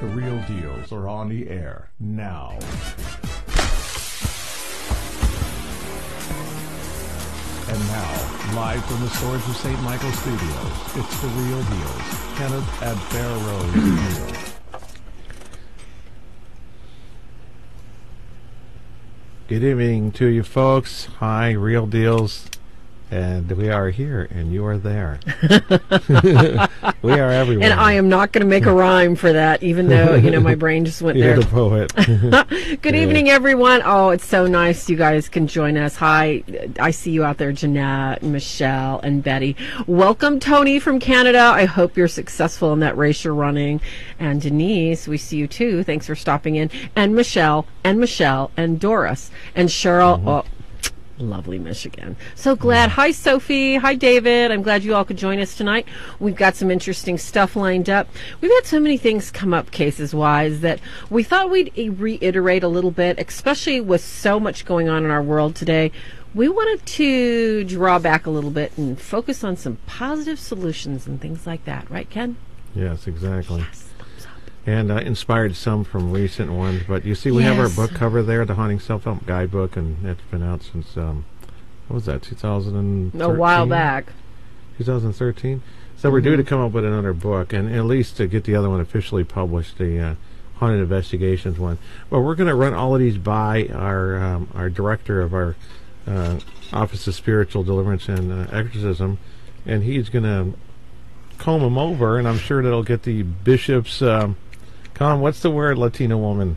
The Real Deals are on the air now. And now, live from the Swords of St. Michael Studios, it's The Real Deals. Kenneth at Farah's Deal. Good evening to you folks. Hi, Real Deals. And we are here, and you are there. We are everywhere. And I am not going to make a rhyme for that, even though, my brain just went there. You're the poet. Good evening, everyone. Oh, it's so nice you guys can join us. Hi, I see you out there, Jeanette, Michelle, and Betty. Welcome, Tony from Canada. I hope you're successful in that race you're running. And Denise, we see you too. Thanks for stopping in. And Michelle, and Doris, and Cheryl. Mm-hmm. Oh, lovely Michigan. So glad. Hi, Sophie. Hi, David. I'm glad you all could join us tonight. We've got some interesting stuff lined up. We've had so many things come up cases-wise that we thought we'd reiterate a little bit, especially with so much going on in our world today. We wanted to draw back a little bit and focus on some positive solutions and things like that. Right, Ken? Yes, exactly. Yes. And inspired some from recent ones. But you see, we have our book cover there, the Haunting Self-Help Guidebook, and it's been out since, what was that, 2013? A while back. 2013? So we're due to come up with another book, and at least to get the other one officially published, the Haunted Investigations one. But we're going to run all of these by our director of our Office of Spiritual Deliverance and Exorcism, and he's going to comb them over, and I'm sure that'll get the bishops... Con, what's the word, Latino woman?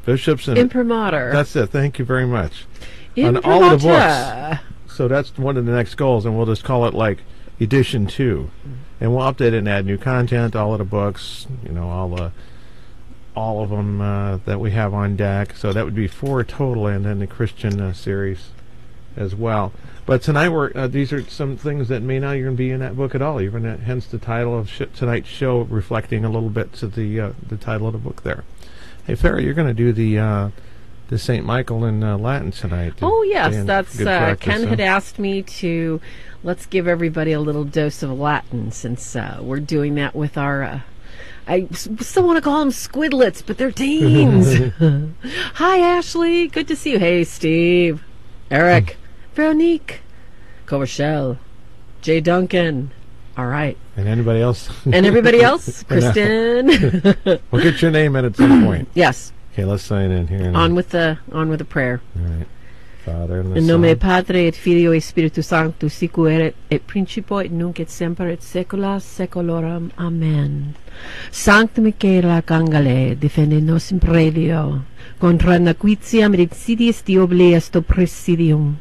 Bishops and... Imprimatur. That's it. Thank you very much. Imprimatur. On all the books. So that's one of the next goals, and we'll just call it, like, Edition 2. And we'll update it and add new content, all of the books, all of them that we have on deck. So that would be 4 total, and then the Christian series as well. But tonight these are some things that may not even be in that book at all. Even hence the title of tonight's show, reflecting a little bit to the title of the book there. Hey, Farah, you're going to do the St. Michael in Latin tonight. Oh yes, that's Ken had asked me to. Let's give everybody a little dose of Latin since we're doing that with our. I still want to call them squidlets, but they're teens. Hi, Ashley. Good to see you. Hey, Steve, Eric. Veronique, Covershell, Jay Duncan. All right. And anybody else? And everybody else? Kristen. We'll get your name in at some point. Yes. Okay, let's sign in here. On with the prayer. All right. Father and the in nome Padre et Filio et Spiritus Sanctus, sic erat et principio et nunc et semper et saecula saeculorum. Amen. Sancta Michael Arcangele, defende nos in predio, contra nequitiam et insidiis diaboli est presidium.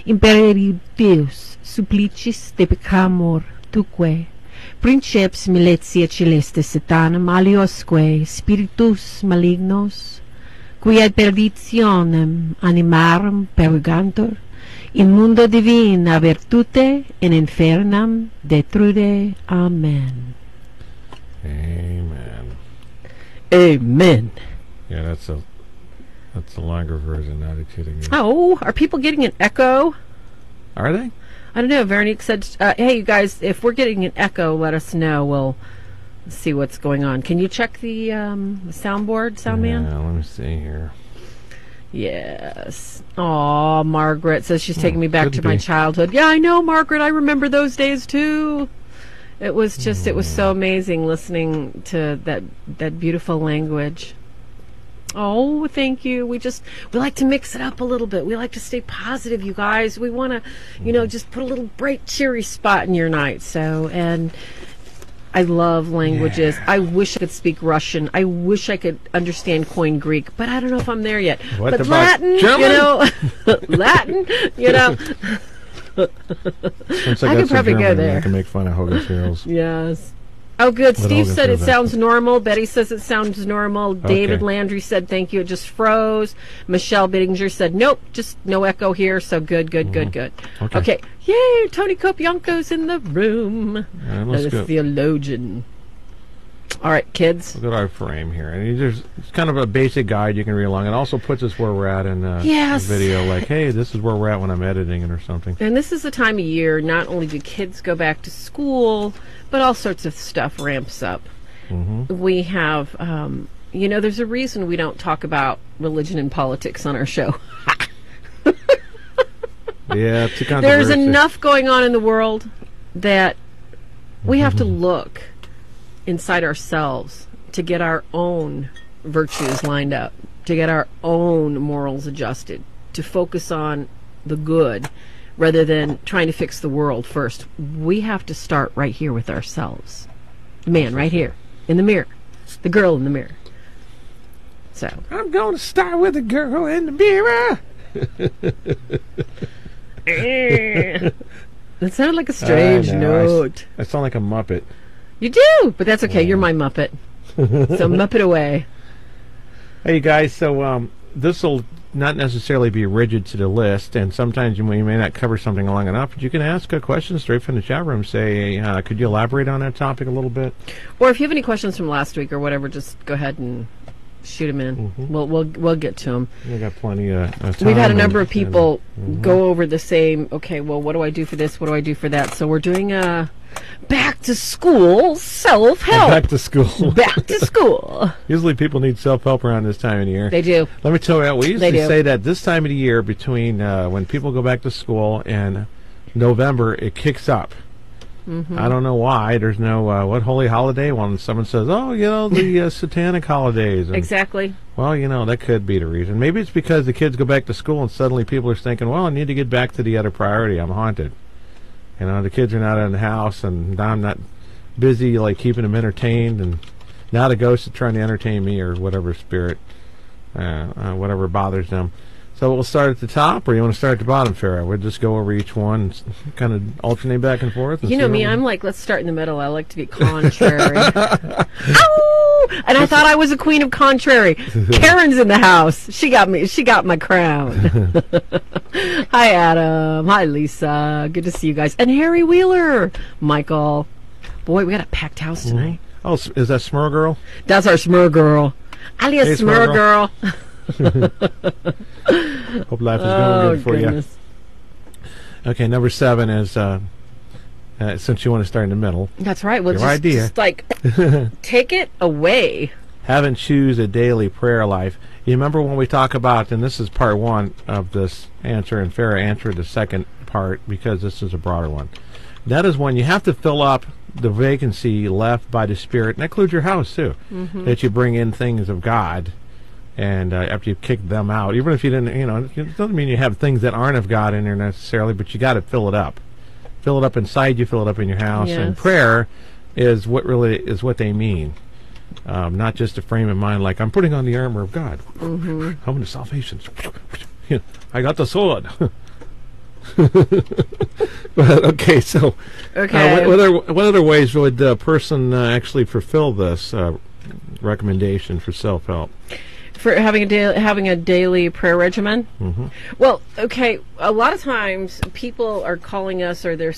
Imperare Deus, supplicis de peccamur tuque, princeps militia celestis satanum aliosque spiritus malignos, qui ad perditionem animarum purgantur, in mundo divina virtute in infernam detrude. Amen. Amen. Amen. Yeah, that's a longer version, not kidding you. Oh, are people getting an echo? Are they? I don't know. Veronique said, hey, you guys, if we're getting an echo, let us know. We'll see what's going on. Can you check the soundboard, Soundman? Yeah, let me see here. Yes. Aw, Margaret says she's taking me back to my childhood. Yeah, I know, Margaret. I remember those days, too. It was just, it was so amazing listening to that beautiful language. Oh, thank you. We like to mix it up a little bit. We like to stay positive, you guys. We want to, just put a little bright, cheery spot in your night. So, and I love languages. Yeah. I wish I could speak Russian. I wish I could understand Koine Greek, but I don't know if I'm there yet. What but Latin, German? Latin, I could probably go there. I can make fun of Hogan's Heroes. Yes. Oh, good. Steve said it sounds normal. Betty says it sounds normal. David Landry said thank you. It just froze. Michelle Bittinger said nope, just no echo here. So good. Okay. Yay! Tony Kopianko's in the room. The theologian. All right, kids. Look at our frame here. And it's kind of a basic guide you can read along. It also puts us where we're at in the video. Like, hey, this is where we're at when I'm editing it or something. And this is the time of year, not only do kids go back to school, but all sorts of stuff ramps up. We have, there's a reason we don't talk about religion and politics on our show. Yeah, it's a controversy. There's enough going on in the world that we have to look inside ourselves to get our own virtues lined up, to get our own morals adjusted, to focus on the good rather than trying to fix the world first. We have to start right here with ourselves. The man right here in the mirror, the girl in the mirror. So I'm going to start with the girl in the mirror. That sounded like a strange note. I sound like a Muppet. You do, but that's okay. You're my Muppet. So Muppet away. Hey, you guys, so this will not necessarily be rigid to the list, and sometimes you may not cover something long enough, but you can ask a question straight from the chat room. Say, could you elaborate on that topic a little bit? Or if you have any questions from last week or whatever, just go ahead and shoot them in. We'll get to them. We got plenty of time. We've had a number of people go over the same, okay, well, what do I do for this? What do I do for that? So we're doing a back to school self-help. Back to school. Back to school. Usually people need self-help around this time of the year. They do. Let me tell you, we used to say that this time of the year, between when people go back to school and November, it kicks up. I don't know why. There's no, what holy holiday? When someone says, the satanic holidays. And, exactly. Well, that could be the reason. Maybe it's because the kids go back to school and suddenly people are thinking, well, I need to get back to the other priority. I'm haunted. The kids are not in the house, and I'm not busy, keeping them entertained, and now the ghost is trying to entertain me or whatever spirit, whatever bothers them. So we'll start at the top, or you want to start at the bottom, Farah? We'll just go over each one and kind of alternate back and forth. And you know me, I'm like, let's start in the middle. I like to be contrary. Ow! And I thought I was a queen of contrary. Karen's in the house. She got me. She got my crown. Hi, Adam. Hi, Lisa. Good to see you guys. And Harry Wheeler. Michael. Boy, we got a packed house tonight. Oh, is that Smurl Girl? That's our Smurl Girl. Alias Hey, Smurl Girl. Hope life is going good for you. Okay, number 7 is since you want to start in the middle. That's right. Well, your idea. Just take it away. Have and choose a daily prayer life. You remember when we talk about, and this is part 1 of this answer, and Farah answered the second part because this is a broader one. That is when you have to fill up the vacancy left by the Spirit, and that includes your house too. That you bring in things of God. And after you've kicked them out, even if you didn't, it doesn't mean you have things that aren't of God in there necessarily, but you got to fill it up. Fill it up inside you, fill it up in your house. Yes. And prayer is what they mean. Not just a frame of mind like, I'm putting on the armor of God. I'm into salvation. I got the sword. But, okay, so what other ways would a person actually fulfill this recommendation for self-help? For having a daily prayer regimen. Well, okay. A lot of times people are calling us, or they're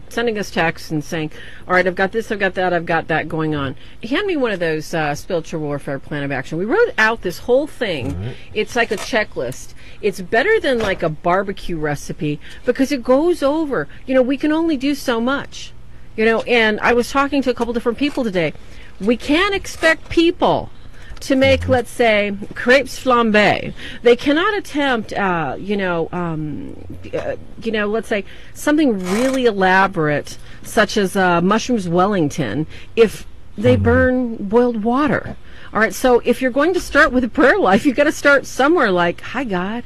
sending us texts and saying, "All right, I've got this, I've got that, I've got that going on." Hand me one of those spiritual warfare plan of action. We wrote out this whole thing. Right. It's like a checklist. It's better than like a barbecue recipe because it goes over. We can only do so much. And I was talking to a couple different people today. We can't expect people to make, let's say, crepes flambé. They cannot attempt, let's say something really elaborate, such as mushrooms Wellington, if they burn boiled water. All right, so if you're going to start with a prayer life, you've got to start somewhere like, "Hi, God,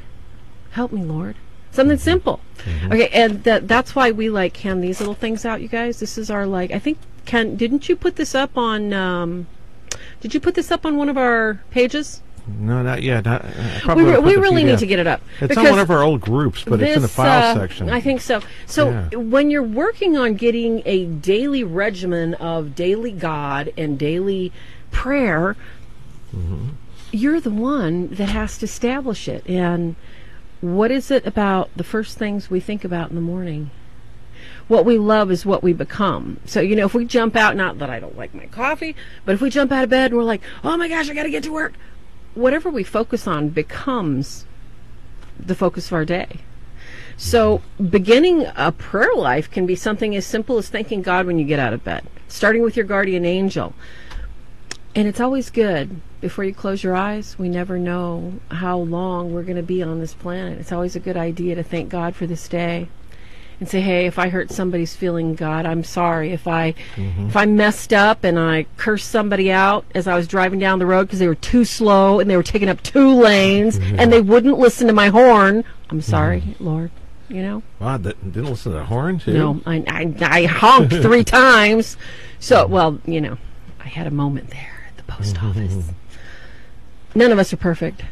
help me, Lord." Something simple. Okay, and that's why we hand these little things out, you guys. This is our I think, didn't you put this up on? Did you put this up on one of our pages? No, not yet. We really need to get it up. It's on one of our old groups, but it's in the file section. I think so. So when you're working on getting a daily regimen of daily God and daily prayer, you're the one that has to establish it. And what is it about the first things we think about in the morning? What we love is what we become. So, if we jump out, not that I don't like my coffee, but if we jump out of bed and we're like, "Oh my gosh, I got to get to work," whatever we focus on becomes the focus of our day. So beginning a prayer life can be something as simple as thanking God when you get out of bed, starting with your guardian angel. And it's always good. Before you close your eyes, we never know how long we're going to be on this planet. It's always a good idea to thank God for this day and say, hey, if I hurt somebody's feeling, God, I'm sorry. If I messed up and I cursed somebody out as I was driving down the road because they were too slow and they were taking up 2 lanes and they wouldn't listen to my horn, I'm sorry, Lord. You know? Wow, didn't listen to the horn, too? No, I honked 3 times. So, well, you know, I had a moment there at the post office. None of us are perfect.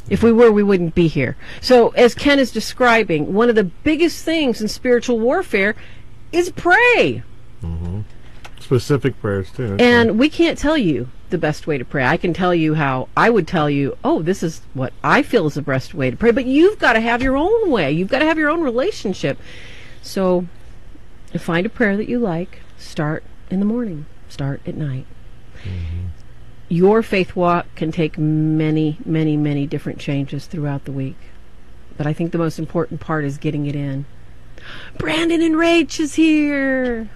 If we were, we wouldn't be here. So, as Ken is describing, one of the biggest things in spiritual warfare is pray. Specific prayers, too. And we can't tell you the best way to pray. I can tell you how I would tell you, oh, this is what I feel is the best way to pray. But you've got to have your own way. You've got to have your own relationship. So, find a prayer that you like. Start in the morning. Start at night. Your faith walk can take many, many, many different changes throughout the week. But I think the most important part is getting it in. Brandon and Rach is here.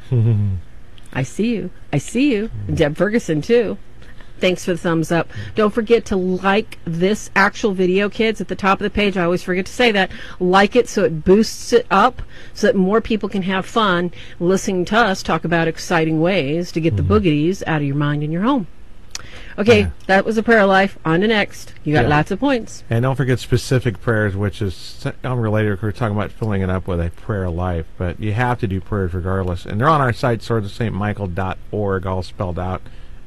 I see you. I see you. Deb Ferguson, too. Thanks for the thumbs up. Don't forget to like this actual video, kids, at the top of the page. I always forget to say that. Like it so it boosts it up so that more people can have fun listening to us talk about exciting ways to get the boogies out of your mind and your home. Okay, that was a prayer life. On to next. You got lots of points. And don't forget specific prayers, which is unrelated. We're talking about filling it up with a prayer life. But you have to do prayers regardless. And they're on our site, swordsofstmichael.org, all spelled out.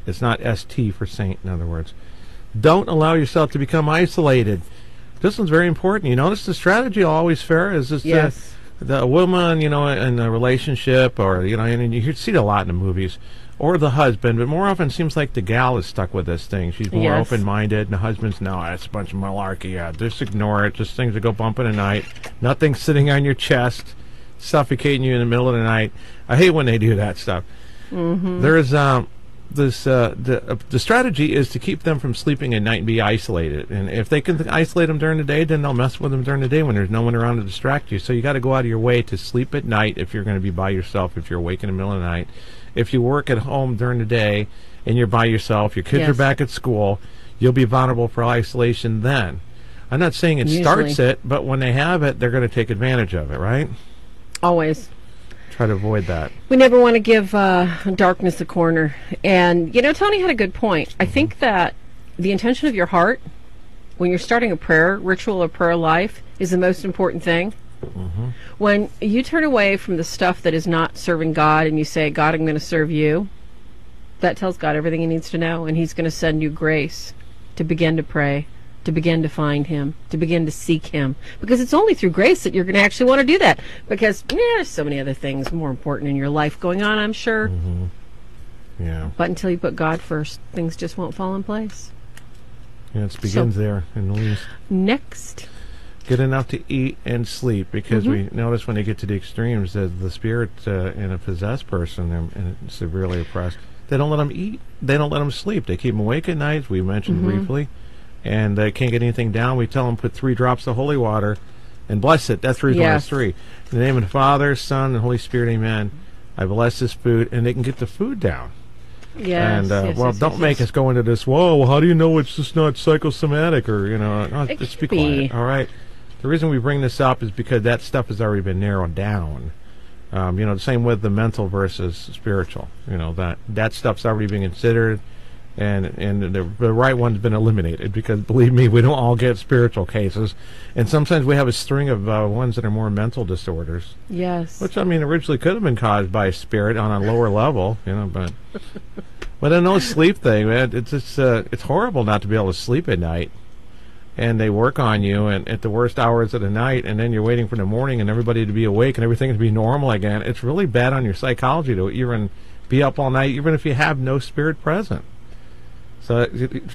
It's not ST for saint, in other words. Don't allow yourself to become isolated. This one's very important. You notice the strategy always, Farah, is this the woman, you know, in a relationship, or, you know, and you see it a lot in the movies, or the husband, but more often it seems like the gal is stuck with this thing. She's more open-minded, and the husband's, no, that's a bunch of malarkey. Yeah, just ignore it. Just things that go bump in the night. Nothing sitting on your chest, suffocating you in the middle of the night. I hate when they do that stuff. There is the strategy is to keep them from sleeping at night and be isolated. And if they can isolate them during the day, then they'll mess with them during the day when there's no one around to distract you. So you got to go out of your way to sleep at night if you're going to be by yourself, if you're awake in the middle of the night. If you work at home during the day and you're by yourself, your kids are back at school, you'll be vulnerable for isolation then. I'm not saying it starts it, but when they have it, they're going to take advantage of it, right? Always. Try to avoid that. We never want to give darkness a corner. And, you know, Tony had a good point. I think that the intention of your heart when you're starting a prayer ritual or prayer life is the most important thing. When you turn away from the stuff that is not serving God and you say, God, I'm going to serve you, that tells God everything he needs to know, and he's going to send you grace to begin to pray, to begin to find him, to begin to seek him. Because it's only through grace that you're going to actually want to do that. Because there's so many other things more important in your life going on, I'm sure. Yeah. But until you put God first, things just won't fall in place. Yeah, it begins there, in the least. Next. Get enough to eat and sleep, because we notice when they get to the extremes that the spirit in a possessed person and severely oppressed, they don't let them eat. They don't let them sleep. They keep them awake at night, as we mentioned briefly, and they can't get anything down. We tell them put 3 drops of holy water and bless it. That's the reason why it's 3. In the name of the Father, Son, and Holy Spirit, amen. I bless this food, and they can get the food down. Yes, and don't make us go into this. Whoa, well, how do you know it's just not psychosomatic, or just be quiet. All right. The reason we bring this up is because that stuff has already been narrowed down. The same with the mental versus spiritual. That stuff's already been considered, and the right one's been eliminated, because believe me, we don't all get spiritual cases, and sometimes we have a string of ones that are more mental disorders. Yes. Which originally could have been caused by a spirit on a lower level, but. But I know sleep thing, man. It's horrible not to be able to sleep at night. And they work on you and at the worst hours of the night, and then you're waiting for the morning and everybody to be awake and everything to be normal again. It's really bad on your psychology to even be up all night, even if you have no spirit present. So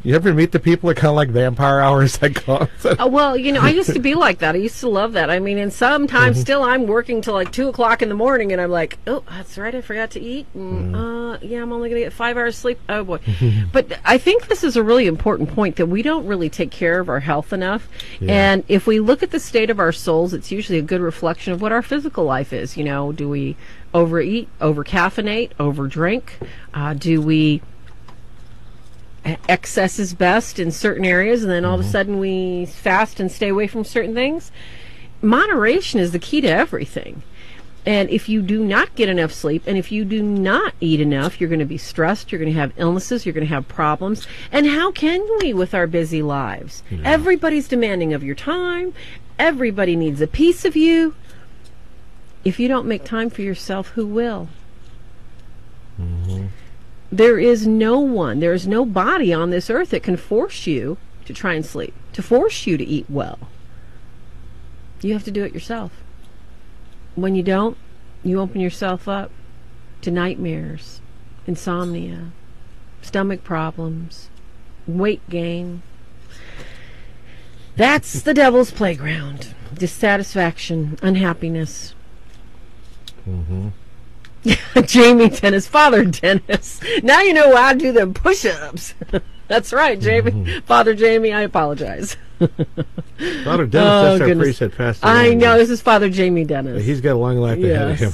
you ever meet the people that kind of like vampire hours that come? Well, I used to be like that. I used to love that. I mean, and sometimes still I'm working till like 2 o'clock in the morning, and I'm like, oh, that's right, I forgot to eat. And, I'm only going to get 5 hours sleep. Oh, boy. But I think this is a really important point, that we don't really take care of our health enough. Yeah. And if we look at the state of our souls, it's usually a good reflection of what our physical life is. Do we overeat, over-caffeinate, over-drink? Do we excess is best in certain areas, and then all of a sudden we fast and stay away from certain things. Moderation is the key to everything. And if you do not get enough sleep, and if you do not eat enough, you're going to be stressed, you're going to have illnesses, you're going to have problems. And how can we with our busy lives? Yeah. Everybody's demanding of your time. Everybody needs a piece of you. If you don't make time for yourself, who will? There is no one, there is no body on this earth that can force you to try and sleep, to force you to eat well. You have to do it yourself. When you don't, you open yourself up to nightmares, insomnia, stomach problems, weight gain. That's the devil's playground. Dissatisfaction, unhappiness. Jamie Dennis, Father Dennis. Now you know why I do the push-ups. That's right, Jamie. Father Jamie, I apologize. Father Dennis, that's our priest that passed away. I know, this is Father Jamie Dennis. He's got a long life ahead of him.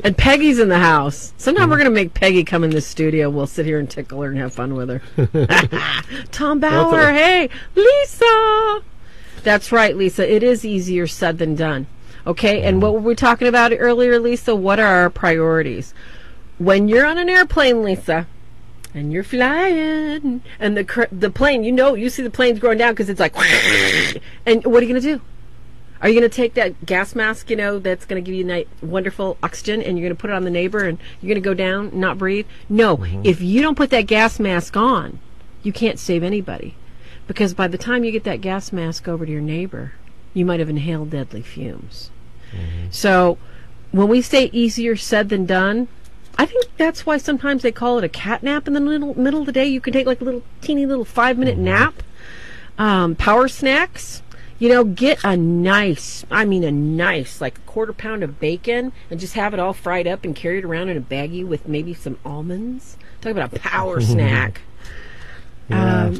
And Peggy's in the house. Sometime we're going to make Peggy come in the studio. We'll sit here and tickle her and have fun with her. Tom Bauer, hey, Lisa. That's right, Lisa. It is easier said than done. Okay, and what were we talking about earlier, Lisa? What are our priorities? When you're on an airplane, Lisa, and you're flying, and the plane, you see the plane's going down because it's like, and what are you going to do? Are you going to take that gas mask, that's going to give you wonderful oxygen, and you're going to put it on the neighbor, and you're going to go down and not breathe? No, if you don't put that gas mask on, you can't save anybody. Because by the time you get that gas mask over to your neighbor, you might have inhaled deadly fumes. So when we say easier said than done, I think that's why sometimes they call it a cat nap in the middle of the day. You can take like a little teeny little 5-minute nap. Power snacks. Get a nice, like a 1/4 pound of bacon and just have it all fried up and carry it around in a baggie with maybe some almonds. Talk about a power snack. Yeah.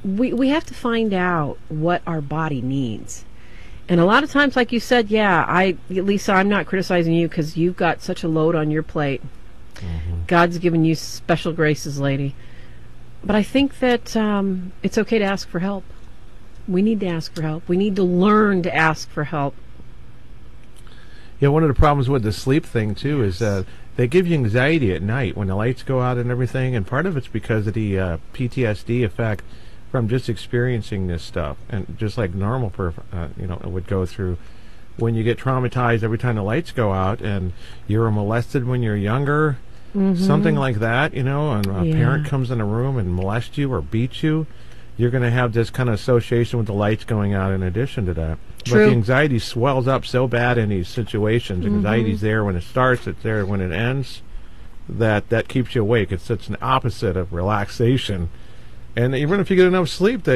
We have to find out what our body needs. And a lot of times, like you said, Lisa, I'm not criticizing you because you've got such a load on your plate. God's given you special graces, lady. But I think that it's okay to ask for help. We need to ask for help. We need to learn to ask for help. Yeah, one of the problems with the sleep thing, too, is they give you anxiety at night when the lights go out and everything, and part of it's because of the PTSD effect from just experiencing this stuff, and just like normal would go through when you get traumatized every time the lights go out, and you were molested when you're younger, something like that, and a parent comes in a room and molests you or beats you, you're going to have this kind of association with the lights going out in addition to that. True. But the anxiety swells up so bad in these situations. Anxiety's there when it starts, it's there when it ends, that keeps you awake. It's an opposite of relaxation. And even if you get enough sleep,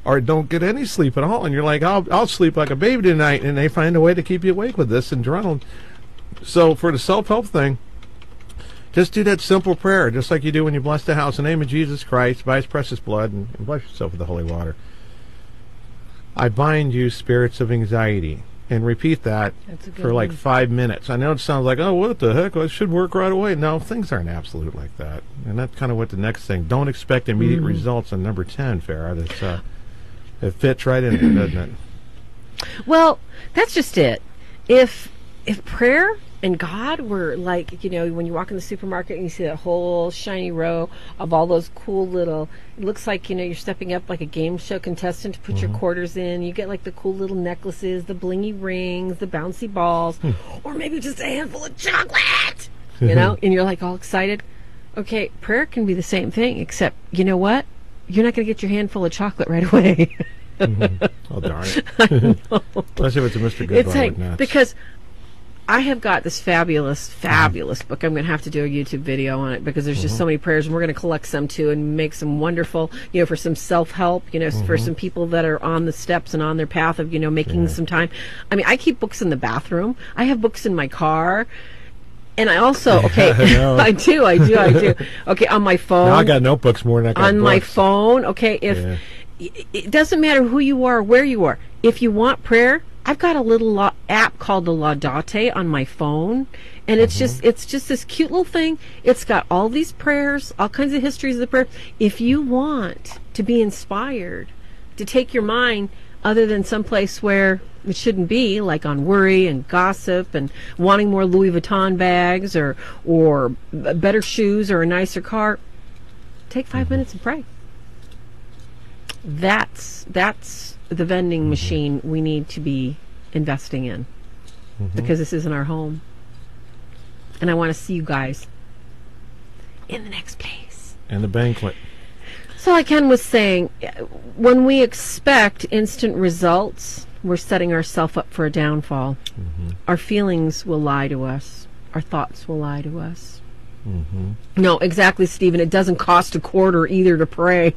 or don't get any sleep at all, and you're like, I'll sleep like a baby tonight, and they find a way to keep you awake with this adrenaline. So for the self-help thing, just do that simple prayer, just like you do when you bless the house in the name of Jesus Christ, by his precious blood, and bless yourself with the holy water. I bind you, spirits of anxiety. And repeat that for like 5 minutes. I know it sounds like, oh, what the heck? Well, it should work right away. No, things aren't absolute like that. And that's kind of what the next thing. Don't expect immediate results on number 10, Farah. It fits right in there, doesn't it? Well, that's just it. If prayer and God were like, when you walk in the supermarket and you see that whole shiny row of all those cool little, it looks like, you're stepping up like a game show contestant to put your quarters in. You get like the cool little necklaces, the blingy rings, the bouncy balls, or maybe just a handful of chocolate, and you're like all excited. Okay, prayer can be the same thing, except, you know what? You're not going to get your handful of chocolate right away. Oh, darn it. Unless if it's a Mr. Goodbar with nuts. Because I have got this fabulous book. I'm going to have to do a YouTube video on it because there's just so many prayers, and we're going to collect some too and make some wonderful, for some self-help, for some people that are on the steps and on their path of, making some time. I keep books in the bathroom. I have books in my car. And I also, I do. Okay, on my phone. Now I got notebooks more than I got on books. my phone. Okay, it doesn't matter who you are, where you are. If you want prayer, I've got a little app called the Laudate on my phone, And it's just this cute little thing. It's got all these prayers, all kinds of histories of the prayer. If you want to be inspired to take your mind other than someplace where it shouldn't be, like on worry and gossip and wanting more Louis Vuitton bags or better shoes or a nicer car, take 5 minutes and pray. That's the vending machine we need to be investing in, because this isn't our home. And I want to see you guys in the next place. And the banquet. So like Ken was saying, when we expect instant results, we're setting ourselves up for a downfall. Our feelings will lie to us. Our thoughts will lie to us. No, exactly, Stephen. It doesn't cost a quarter either to pray.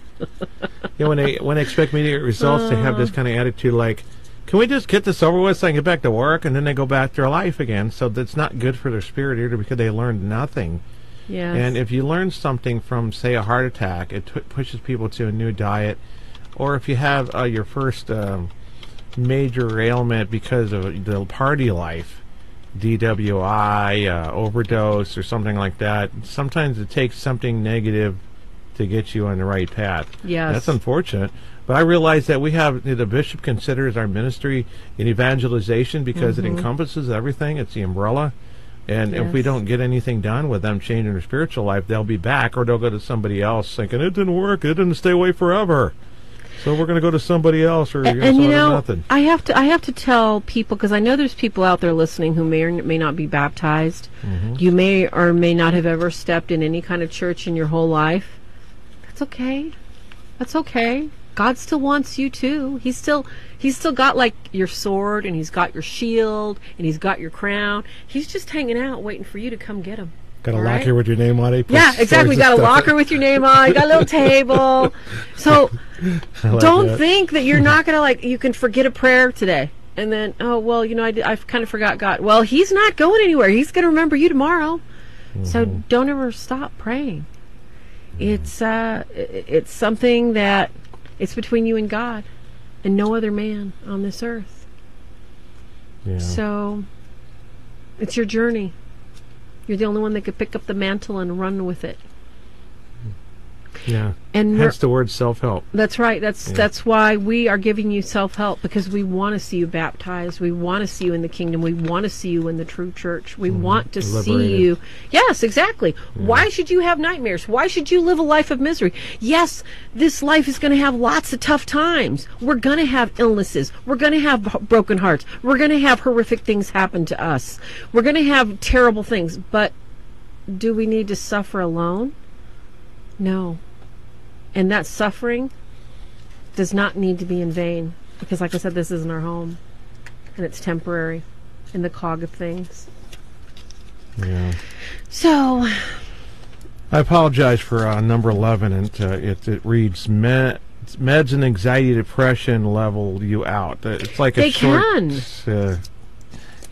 When they expect immediate results, they have this kind of attitude like, can we just get this over with so I can get back to work? And then they go back to their life again. So that's not good for their spirit either, because they learned nothing. Yes. And if you learn something from, say, a heart attack, it pushes people to a new diet. Or if you have your first major ailment because of the party life, DWI, overdose, or something like that, sometimes it takes something negative to get you on the right path. Yes. That's unfortunate. But I realize that we have, the bishop considers our ministry in evangelization because it encompasses everything. It's the umbrella. And if we don't get anything done with them changing their spiritual life, they'll be back, or they'll go to somebody else thinking, it didn't work, it didn't stay away forever. So we're going to go to somebody else, or and you know, nothing. I have to tell people, because I know there's people out there listening who may or may not be baptized. You may or may not have ever stepped in any kind of church in your whole life. That's okay. That's okay. God still wants you too. He's still got like your sword, and he's got your shield, and he's got your crown. He's just hanging out waiting for you to come get him. Got a locker with your name on it? Yeah, exactly. Got a locker with your name on. Got a little table. So don't think that you're not going to, you can forget a prayer today. And then, oh, well, I kind of forgot God. Well, he's not going anywhere. He's going to remember you tomorrow. So don't ever stop praying. It's something that it's between you and God and no other man on this earth. Yeah. So it's your journey. You're the only one that could pick up the mantle and run with it. Yeah. And hence the word self-help. That's right. That's why we are giving you self-help, because we want to see you baptized. We want to see you in the kingdom. We want to see you in the true church. We want to see you. Yes, exactly. Yeah. Why should you have nightmares? Why should you live a life of misery? Yes, this life is going to have lots of tough times. We're going to have illnesses. We're going to have broken hearts. We're going to have horrific things happen to us. We're going to have terrible things. But do we need to suffer alone? No. And that suffering does not need to be in vain, because, like I said, this isn't our home, and it's temporary in the cog of things. Yeah. So, I apologize for number 11, and it reads, meds and anxiety, depression level you out. It's like they a short... can.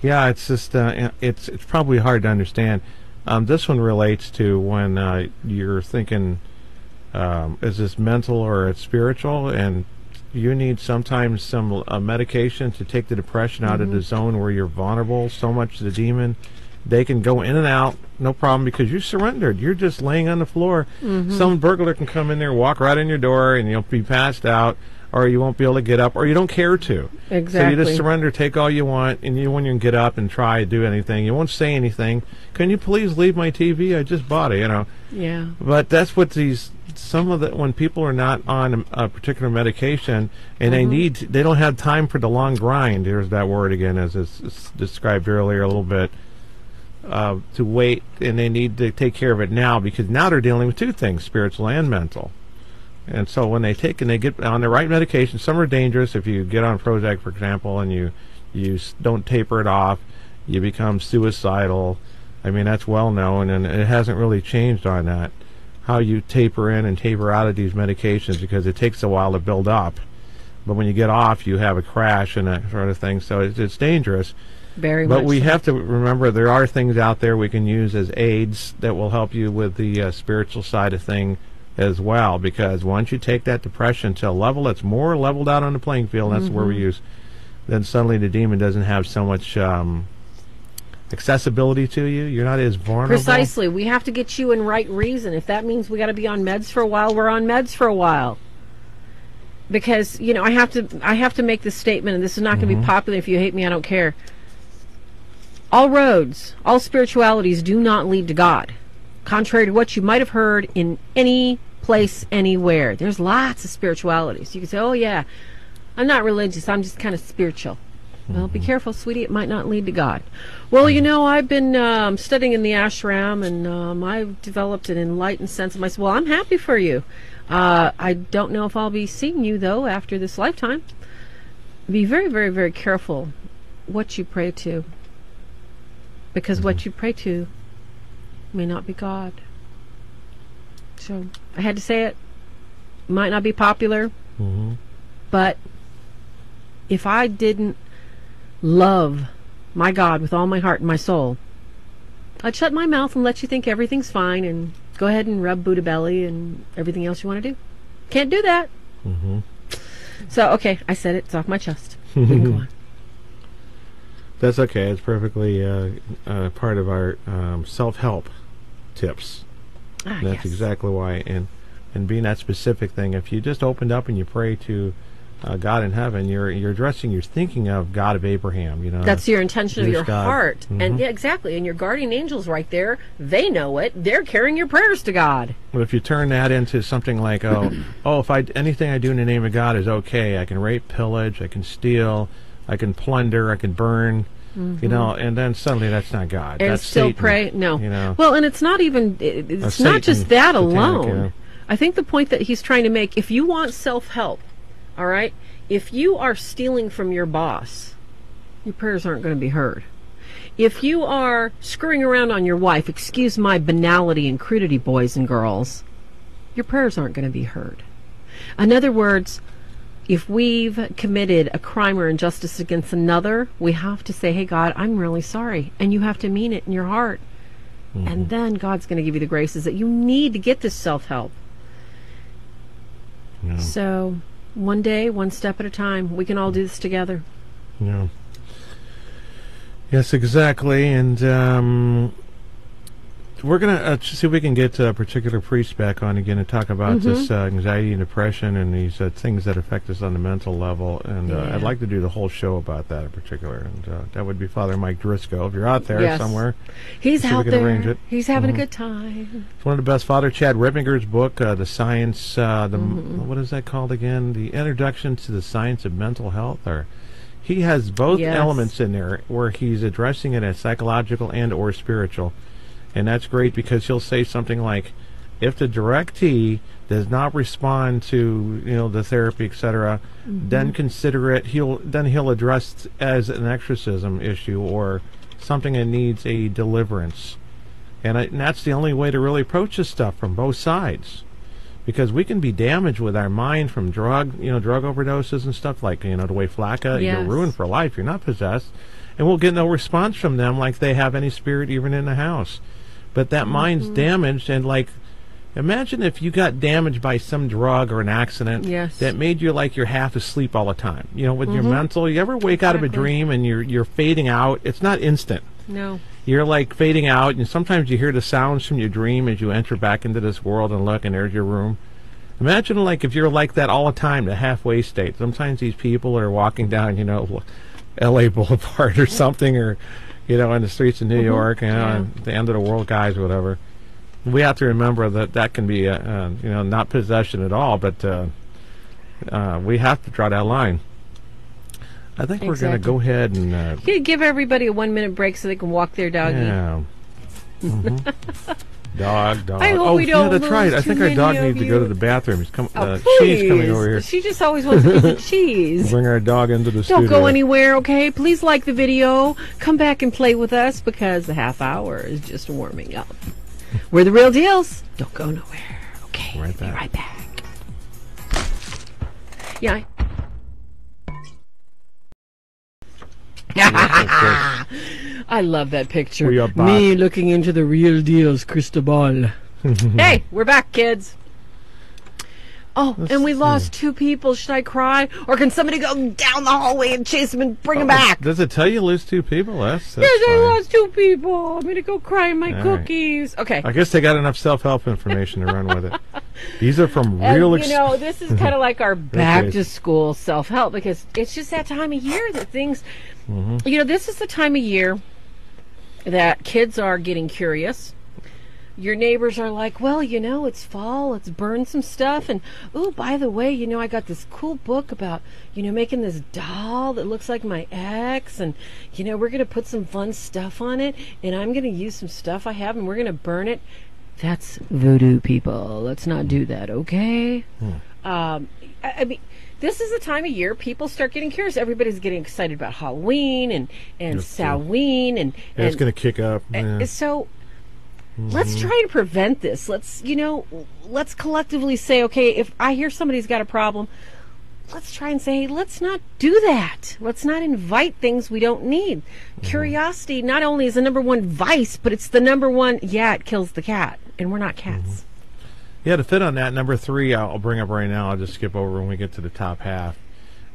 Yeah, it's just it's probably hard to understand. This one relates to when you're thinking, is this mental or it's spiritual, and you need sometimes some medication to take the depression out of the zone where you're vulnerable so much to the demon. They can go in and out, no problem, because you surrendered. You're just laying on the floor. Some burglar can come in there, walk right in your door, and you'll be passed out, or you won't be able to get up, or you don't care to. Exactly. So you just surrender, take all you want, and you won't even get up and try to do anything. You won't say anything. Can you please leave my TV? I just bought it, Yeah. But that's what when people are not on a particular medication, and they don't have time for the long grind. There's that word again, as it's described earlier a little bit. To wait, and they need to take care of it now, because now they're dealing with two things, spiritual and mental. And so when they get on the right medication, some are dangerous. If you get on Prozac, for example, and you don't taper it off, you become suicidal. I mean, that's well known, and it hasn't really changed on that, how you taper in and taper out of these medications, because it takes a while to build up. But when you get off, you have a crash and that sort of thing. So it's dangerous. Very much. But we have to remember there are things out there we can use as aids that will help you with the spiritual side of thing as well, because once you take that depression to a level that's more leveled out on the playing field, that's where we use, then suddenly the demon doesn't have so much accessibility to you. You're not as vulnerable. Precisely. We have to get you in right reason. If that means we got to be on meds for a while, we're on meds for a while. Because, you know, I have to make this statement, and this is not going to be popular. If you hate me, I don't care. All roads, all spiritualities do not lead to God. Contrary to what you might have heard in any place, anywhere. There's lots of spiritualities. You can say, oh yeah, I'm not religious, I'm just kind of spiritual. Well, be careful, sweetie, it might not lead to God. Well, you know, I've been studying in the ashram, and I've developed an enlightened sense of myself. Well, I'm happy for you. I don't know if I'll be seeing you, though, after this lifetime. Be very, very, very careful what you pray to. Because what you pray to may not be God. So, I had to say it. Might not be popular. But if I didn't love my God with all my heart and my soul, I'd shut my mouth and let you think everything's fine and go ahead and rub Buddha belly and everything else you want to do. Can't do that. So, okay, I said it. It's off my chest. We can go on. That's okay. It's perfectly part of our self-help tips. That's yes. exactly why. And being that specific thing, if you just opened up and you pray to God in heaven, you're addressing, you're thinking of God of Abraham. You know, that's your intention of your God. heart. And yeah, exactly. And your guardian angels right there, they know it. They're carrying your prayers to God. Well, if you turn that into something like, if anything I do in the name of God is okay, I can rape, pillage, I can steal, I can plunder, I can burn. You know, and then suddenly that's not God. And that's still Satan, pray. No. You know. Well, and it's not even. It's Satan, not just that satanic, alone. you know. I think the point that he's trying to make: if you want self-help, all right, if you are stealing from your boss, your prayers aren't going to be heard. If you are screwing around on your wife, excuse my banality and crudity, boys and girls, your prayers aren't going to be heard. In other words, if we've committed a crime or injustice against another, we have to say, hey, God, I'm really sorry. And you have to mean it in your heart. And then God's going to give you the graces that you need to get this self-help. Yeah. So, one day, one step at a time, we can all do this together. Yeah. Yes, exactly. And we're going to see if we can get a particular priest back on again and talk about this anxiety and depression and these things that affect us on the mental level. And I'd like to do the whole show about that in particular. And that would be Father Mike Driscoll. If you're out there somewhere, he's out there. Arrange it. He's having a good time. It's one of the best. Father Chad Ripminger's book, The Science, what is that called again? The Introduction to the Science of Mental Health. Or he has both elements in there where he's addressing it as psychological and or spiritual. And that's great because he'll say something like, if the directee does not respond to, the therapy, etc., then consider it. He'll address as an exorcism issue or something that needs a deliverance. And that's the only way to really approach this stuff from both sides. Because we can be damaged with our mind from drug overdoses and stuff like, the way Flacca, you're ruined for life, you're not possessed. And we'll get no response from them like they have any spirit even in the house. But that mind's damaged, and imagine if you got damaged by some drug or an accident that made you like you're half asleep all the time. With your mental, you ever wake out of a dream and you're fading out? It's not instant. No. You're like fading out, and sometimes you hear the sounds from your dream as you enter back into this world and look, and there's your room. Imagine if you're like that all the time, the halfway state. Sometimes these people are walking down, L.A. Boulevard or something, or in the streets of New York, the end of the world guys, whatever. We have to remember that can be, not possession at all, but we have to draw that line. I think we're going to go ahead and... give everybody a 1 minute break so they can walk their doggy. Yeah. Dog. I hope we don't that's right. I think our dog needs to go to the bathroom. She's coming over here. She just always wants to eat cheese. Bring our dog into the studio. Don't go anywhere, okay? Please like the video. Come back and play with us because the half hour is just warming up. We're the real deals. Don't go nowhere. Okay, right back. Be right back. Yeah. I love that picture. Me looking into the real deal's crystal ball. Hey, we're back, kids. Oh, and we lost 2 people. Should I cry? Or can somebody go down the hallway and chase them and bring them back? Does it tell you lose 2 people? That's yes, fine. I lost 2 people. I'm going to go cry in my cookies. Okay. I guess they got enough self-help information to run with it. These are from And, real this is kind of like our back-to-school self-help, because it's just that time of year that things... this is the time of year that kids are getting curious. Your neighbors are like, well, it's fall, let's burn some stuff. And, oh, by the way, I got this cool book about, making this doll that looks like my ex. And, we're going to put some fun stuff on it. And I'm going to use some stuff I have, and we're going to burn it. That's voodoo, people. Let's not do that, okay? I mean, this is the time of year people start getting curious. Everybody's getting excited about Halloween and Samhain. And it's going to kick up. So... let's try to prevent this. Let's collectively say, okay, if I hear somebody's got a problem, let's try and say, hey, let's not do that. Let's not invite things we don't need. Curiosity not only is the number 1 vice, but it's the number 1, it kills the cat. And we're not cats. Yeah, to fit on that, number 3, I'll bring up right now. I'll just skip over when we get to the top half.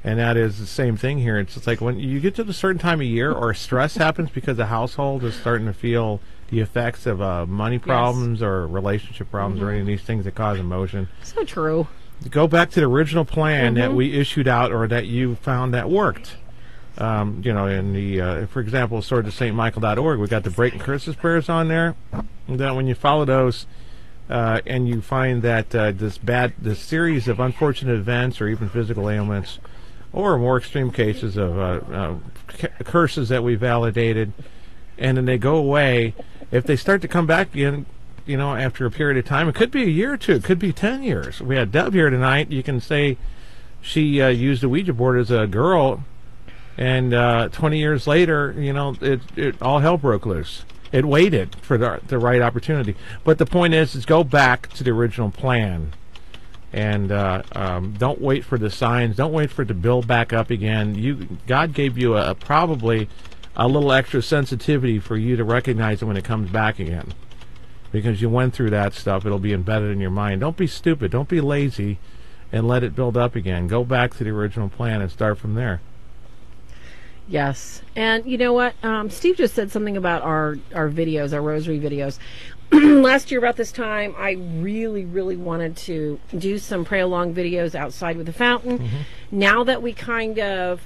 And that is the same thing here. It's just like when you get to a certain time of year or stress happens because the household is starting to feel the effects of money problems or relationship problems or any of these things that cause emotion. So true. Go back to the original plan that we issued out or that you found that worked. In the, for example, swordofstmichael.org, we got the Breaking Curses prayers on there. And then when you follow those and you find that this series of unfortunate events or even physical ailments or more extreme cases of curses that we validated, and then they go away, if they start to come back again, after a period of time, it could be a year or 2, it could be 10 years. We had Deb here tonight. You can say she used the Ouija board as a girl, and 20 years later, it all hell broke loose. It waited for the right opportunity. But the point is go back to the original plan. And don't wait for the signs. Don't wait for it to build back up again. God gave you probably a little extra sensitivity for you to recognize it when it comes back again. Because you went through that stuff. It'll be embedded in your mind. Don't be stupid. Don't be lazy and let it build up again. Go back to the original plan and start from there. Yes. And you know what? Steve just said something about our videos, our rosary videos. Last year about this time, I really, really wanted to do some pray-along videos outside with the fountain. Now that we kind of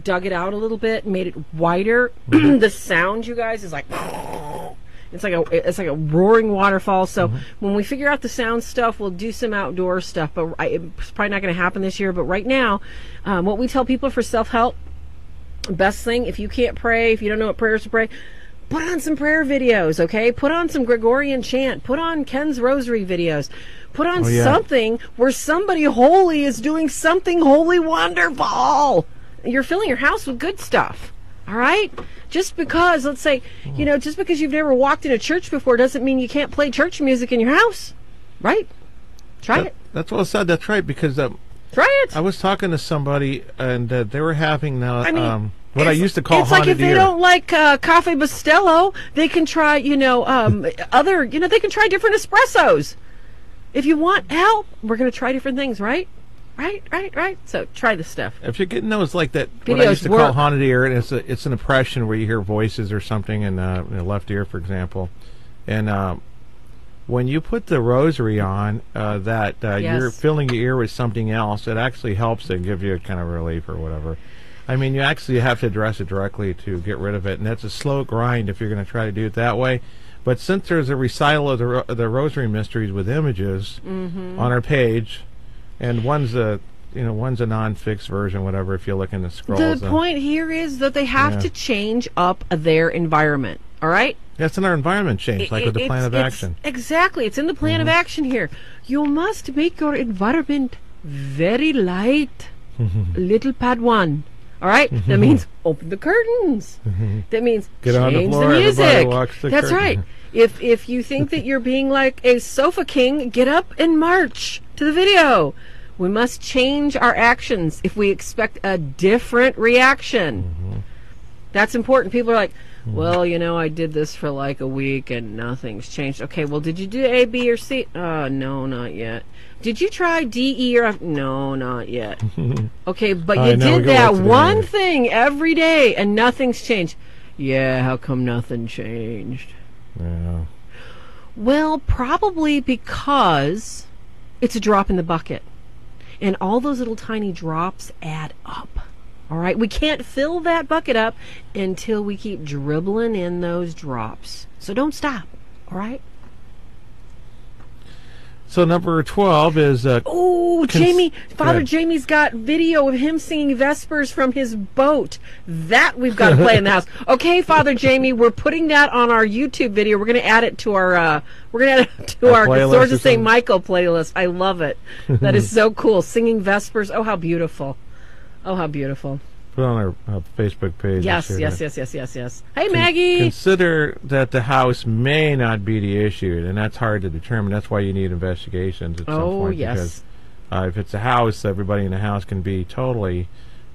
dug it out a little bit, made it wider, the sound, you guys, is like... It's like a roaring waterfall. So when we figure out the sound stuff, we'll do some outdoor stuff. But it's probably not going to happen this year. But right now, what we tell people for self-help, best thing, if you can't pray, if you don't know what prayers to pray, put on some prayer videos, okay? Put on some Gregorian chant. Put on Ken's rosary videos. Put on something where somebody holy is doing something holy wonderful. You're filling your house with good stuff. All right? Just because, let's say, just because you've never walked in a church before doesn't mean you can't play church music in your house. Right? Try it. That's what I said. That's right. Because try it. I was talking to somebody, and they were having what I used to call it's like if they ear. don't like Cafe Bustelo, they can try, they can try different espressos. If you want help, we're going to try different things, right? Right. So try this stuff. If you're getting those like that, Videos what I used to work. call haunted ear, and it's an impression where you hear voices or something in the left ear, for example. And when you put the rosary on, you're filling your ear with something else, it actually helps and give you a kind of relief or whatever. I mean, you actually have to address it directly to get rid of it, and that's a slow grind if you're going to try to do it that way. But since there's a recital of the Rosary Mysteries with images on our page, and one's a non-fixed version, whatever, if you look in the scrolls. The point here is that they have to change up their environment, all right? That's in our environment change, like with the plan of action. Exactly. It's in the plan of action here. You must make your environment very light. Little pad 1. All right? That means open the curtains. That means Get change on the floor, the music. everybody walks the That's curtain. right. If you think that you're being like a sofa king, get up and march to the video. We must change our actions if we expect a different reaction. That's important. People are like, Well, I did this for like a week and nothing's changed. Okay, well, did you do A, B, or C? No, not yet. Did you try D, E, or F? No, not yet. Okay, but you did that one thing every day and nothing's changed. Yeah, how come nothing changed? Yeah. Well, probably because it's a drop in the bucket. And all those little tiny drops add up. All right? We can't fill that bucket up until we keep dribbling in those drops. So don't stop. All right? So number 12 is... Jamie. Father Jamie's got video of him singing Vespers from his boat. That we've got to play in the house. Okay, Father Jamie, we're putting that on our YouTube video. We're going to add it to our... Swords of St. Michael playlist. I love it. That is so cool. Singing Vespers. Oh, how beautiful. Oh, how beautiful. Put it on our Facebook page. Yes. Hey, Maggie. Consider that the house may not be the issue, and that's hard to determine. That's why you need investigations at some point. Yes. Because if it's a house, everybody in the house can be totally...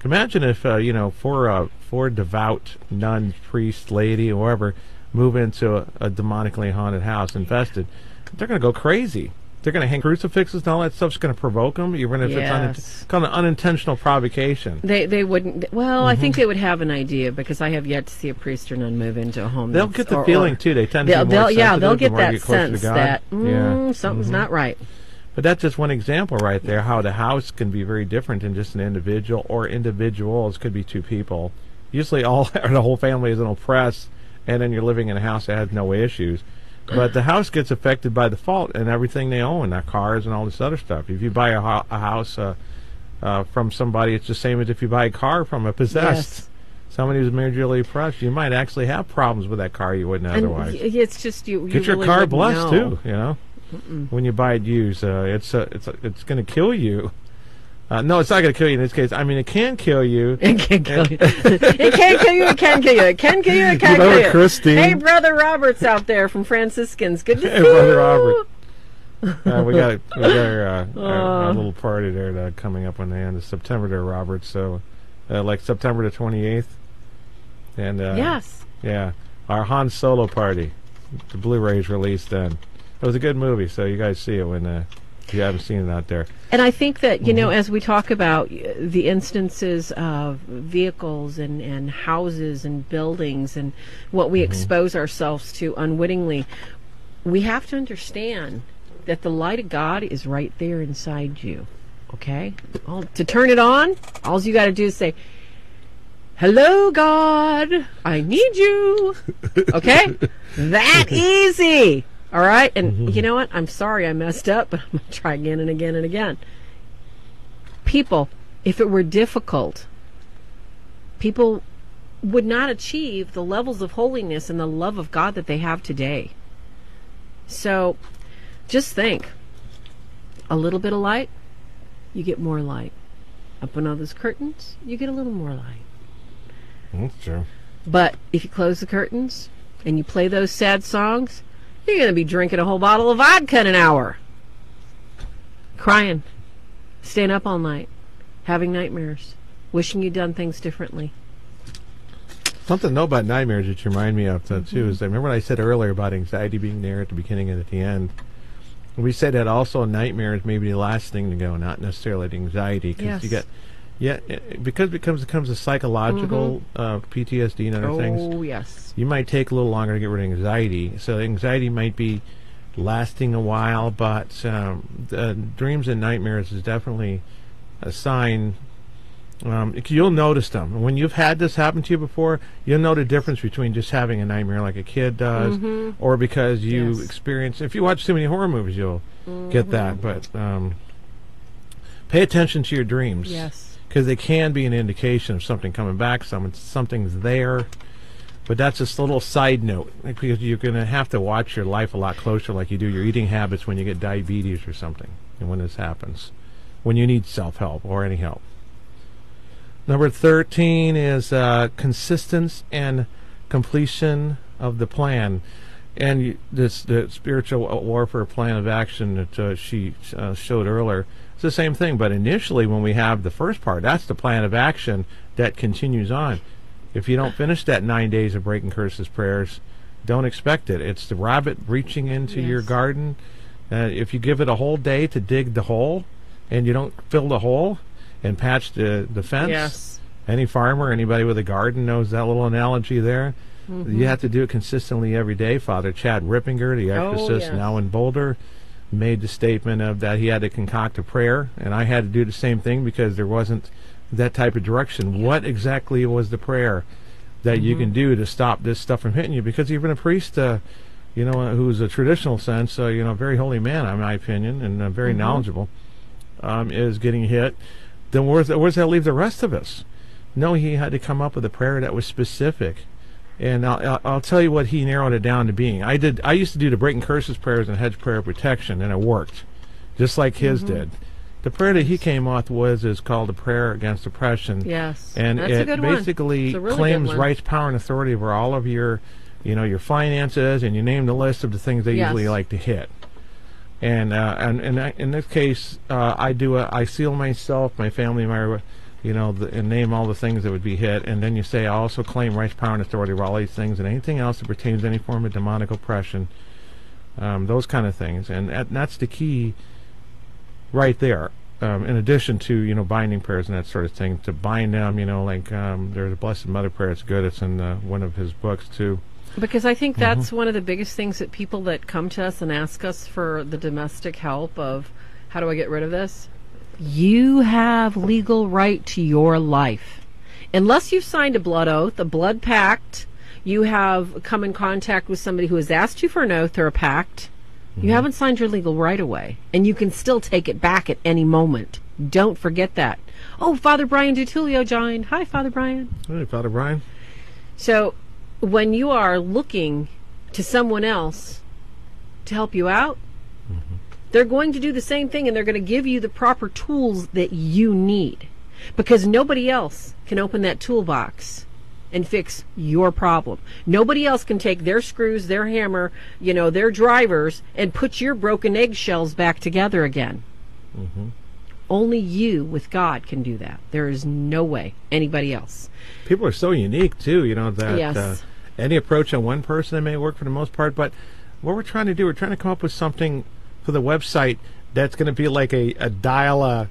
Imagine if, four devout nuns, priest, lady, or whoever, move into a demonically haunted house, infested. They're going to go crazy. They're going to hang crucifixes and all that stuff's going to provoke them, even if it's kind of unintentional provocation. They wouldn't. Well, I think they would have an idea, because I have yet to see a priest or nun move into a home. They'll get the feeling too. They tend to be more sensitive. They'll get that sense that something's not right. But that's just one example right there. How the house can be very different than just an individual, or individuals could be two people. Usually, the whole family is oppressed, and then you're living in a house that has no issues. But the house gets affected by the fault and everything they own, their cars and all this other stuff. If you buy a house from somebody, it's the same as if you buy a car from a possessed. Somebody who's majorly oppressed. You might actually have problems with that car you wouldn't otherwise. It's just you get your really car blessed know. Too. When you buy it used, it's going to kill you. No, it's not going to kill you in this case. I mean, it can kill you. It can kill you. It can kill you. It can kill you. It can kill you. It can kill you. Christine. Hey, Brother Robert's out there from Franciscans. Good to see you. Hey, Brother Robert. We got our little party there coming up on the end of September there, Robert. So, like September the 28th. And yes. Yeah, our Han Solo party. The Blu-ray's released then. It was a good movie, so you guys see it when if you haven't seen it out there. And I think that, as we talk about the instances of vehicles and houses and buildings and what we expose ourselves to unwittingly, we have to understand that the light of God is right there inside you. Okay? To turn it on, all you got to do is say, "Hello, God, I need you." Okay? That easy. All right? And you know what? I'm sorry I messed up, but I'm going to try again and again and again. People, if it were difficult, people would not achieve the levels of holiness and the love of God that they have today. So, just think. A little bit of light, you get more light. Open all those curtains, you get a little more light. That's true. But if you close the curtains and you play those sad songs, you're going to be drinking a whole bottle of vodka in an hour. Crying. Staying up all night. Having nightmares. Wishing you'd done things differently. Something to know about nightmares that you remind me of, too, is I remember what I said earlier about anxiety being there at the beginning and at the end. We said that also nightmares may be the last thing to go, not necessarily the anxiety. Because you get... Yeah, because it becomes a psychological PTSD and other things. Oh, yes. You might take a little longer to get rid of anxiety. So anxiety might be lasting a while, but dreams and nightmares is definitely a sign. You'll notice them. When you've had this happen to you before, you'll know the difference between just having a nightmare like a kid does, or because you experience... If you watch too many horror movies, you'll get that. But pay attention to your dreams. Yes. Because they can be an indication of something coming back, something's there. But that's just a little side note, because you're going to have to watch your life a lot closer, like you do your eating habits when you get diabetes or something, and when this happens, when you need self-help or any help. Number 13 is consistency and completion of the plan. And the spiritual warfare plan of action that she showed earlier, it's the same thing. But initially, when we have the first part, that's the plan of action that continues on. If you don't finish that 9 days of breaking curses prayers, don't expect it. It's the rabbit reaching into your garden. If you give it a whole day to dig the hole, and you don't fill the hole and patch the fence, any farmer, anybody with a garden knows that little analogy there. You have to do it consistently every day. Father Chad Rippinger, the exorcist, now in Boulder, made the statement of that he had to concoct a prayer, and I had to do the same thing because there wasn't that type of direction. What exactly was the prayer that you can do to stop this stuff from hitting you? Because even a priest, who's a traditional sense, a very holy man, in my opinion, and very knowledgeable, is getting hit. Then where's that leave the rest of us? No, he had to come up with a prayer that was specific. And I'll tell you what he narrowed it down to being. I used to do the breaking curses prayers and hedge prayer of protection, and it worked, just like his did. The prayer that he came up with is called the prayer against oppression. Yes, and that's it a good basically really claims rights, power, and authority over all of your finances, and you name the list of the things they usually like to hit. And in this case, I seal myself, my family, and name all the things that would be hit, and then you say, I also claim rights, power, and authority over all these things and anything else that pertains to any form of demonic oppression, those kind of things. And that's the key right there, in addition to, binding prayers and that sort of thing, to bind them, there's a Blessed Mother prayer, it's good, it's in one of his books, too. Because I think that's one of the biggest things that people that come to us and ask us for the domestic help of, how do I get rid of this? You have legal right to your life. Unless you've signed a blood oath, a blood pact, you have come in contact with somebody who has asked you for an oath or a pact, you haven't signed your legal right away. And you can still take it back at any moment. Don't forget that. Oh, Father Brian Dutulio joined. Hi, Father Brian. Hey, Father Brian. So, when you are looking to someone else to help you out, they're going to do the same thing, and they're going to give you the proper tools that you need, because nobody else can open that toolbox and fix your problem. Nobody else can take their screws, their hammer, their drivers, and put your broken eggshells back together again. Only you with God can do that. There is no way anybody else. People are so unique, too, that any approach on one person may work for the most part, but what we're trying to do, we're trying to come up with something for the website that's going to be like a dial a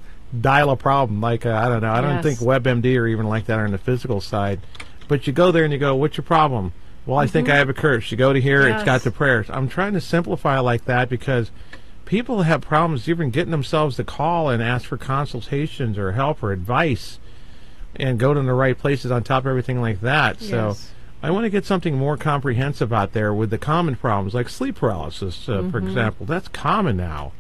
problem, like I don't know, I don't think WebMD or even like that on the physical side, but you go there and you go, what's your problem? Well, I think I have a curse. You go to here, it's got the prayers. I'm trying to simplify like that because people have problems even getting themselves to call and ask for consultations or help or advice and go to the right places on top of everything like that. So I want to get something more comprehensive out there with the common problems, like sleep paralysis, for example. That's common now.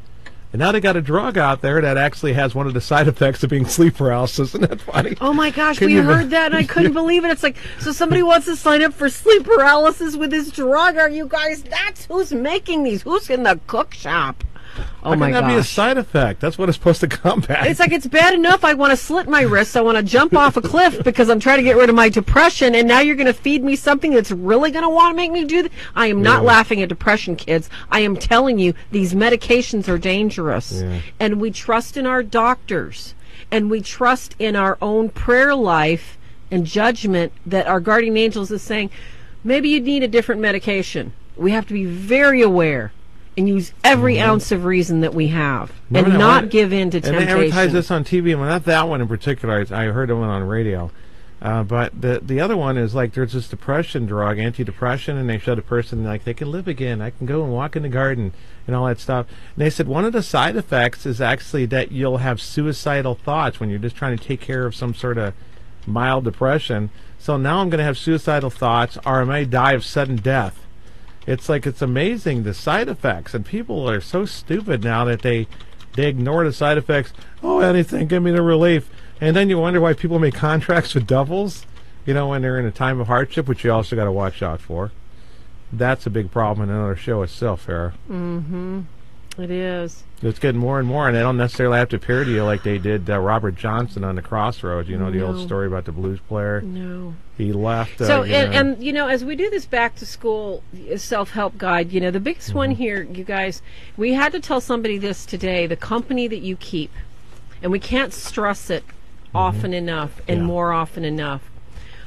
And now they got a drug out there that actually has one of the side effects of being sleep paralysis. Isn't that funny? Oh, my gosh, we heard that, and I couldn't believe it. It's like, so somebody wants to sign up for sleep paralysis with this drug. Are you guys, that's who's making these? Who's in the cook shop? Oh, my gosh. How can that be a side effect? That's what it's supposed to combat. It's like, it's bad enough I want to slit my wrists. I want to jump off a cliff because I'm trying to get rid of my depression, and now you're going to feed me something that's really going to want to make me do that? I am not laughing at depression, kids. I am telling you, these medications are dangerous. And we trust in our doctors, and we trust in our own prayer life and judgment that our guardian angels is saying, maybe you need a different medication. We have to be very aware and use every ounce of reason that we have, and not give in to temptation. And they advertise this on TV, well, not that one in particular. I heard it on radio. But the other one is like there's this depression drug, antidepressant, and they showed a person like they can live again. I can go and walk in the garden and all that stuff. And they said one of the side effects is actually that you'll have suicidal thoughts when you're just trying to take care of some sort of mild depression. So now I'm going to have suicidal thoughts, or I may die of sudden death. It's like, it's amazing the side effects, and people are so stupid now that they ignore the side effects. Oh, anything, give me the relief. And then you wonder why people make contracts with devils, when they're in a time of hardship, which you also got to watch out for. That's a big problem in another show itself, Farah. It is. It's getting more and more, and they don't necessarily have to parody you like they did Robert Johnson on the Crossroads. The old story about the blues player. No. He left. So, as we do this back to school self-help guide, the biggest one here, you guys, we had to tell somebody this today, the company that you keep, and we can't stress it often enough and more often enough.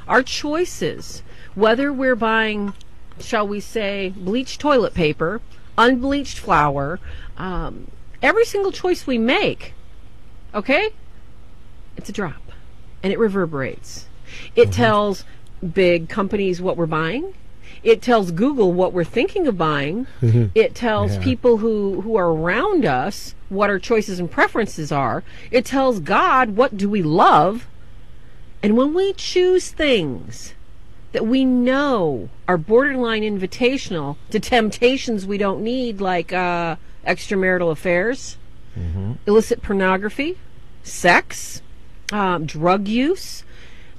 Our choices, whether we're buying, shall we say, bleached toilet paper, unbleached flour, every single choice we make, okay, it's a drop, and it reverberates. It tells big companies what we're buying. It tells Google what we're thinking of buying. It tells people who are around us what our choices and preferences are. It tells God what do we love. And when we choose things that we know are borderline invitational to temptations we don't need, like extramarital affairs, illicit pornography, sex, drug use,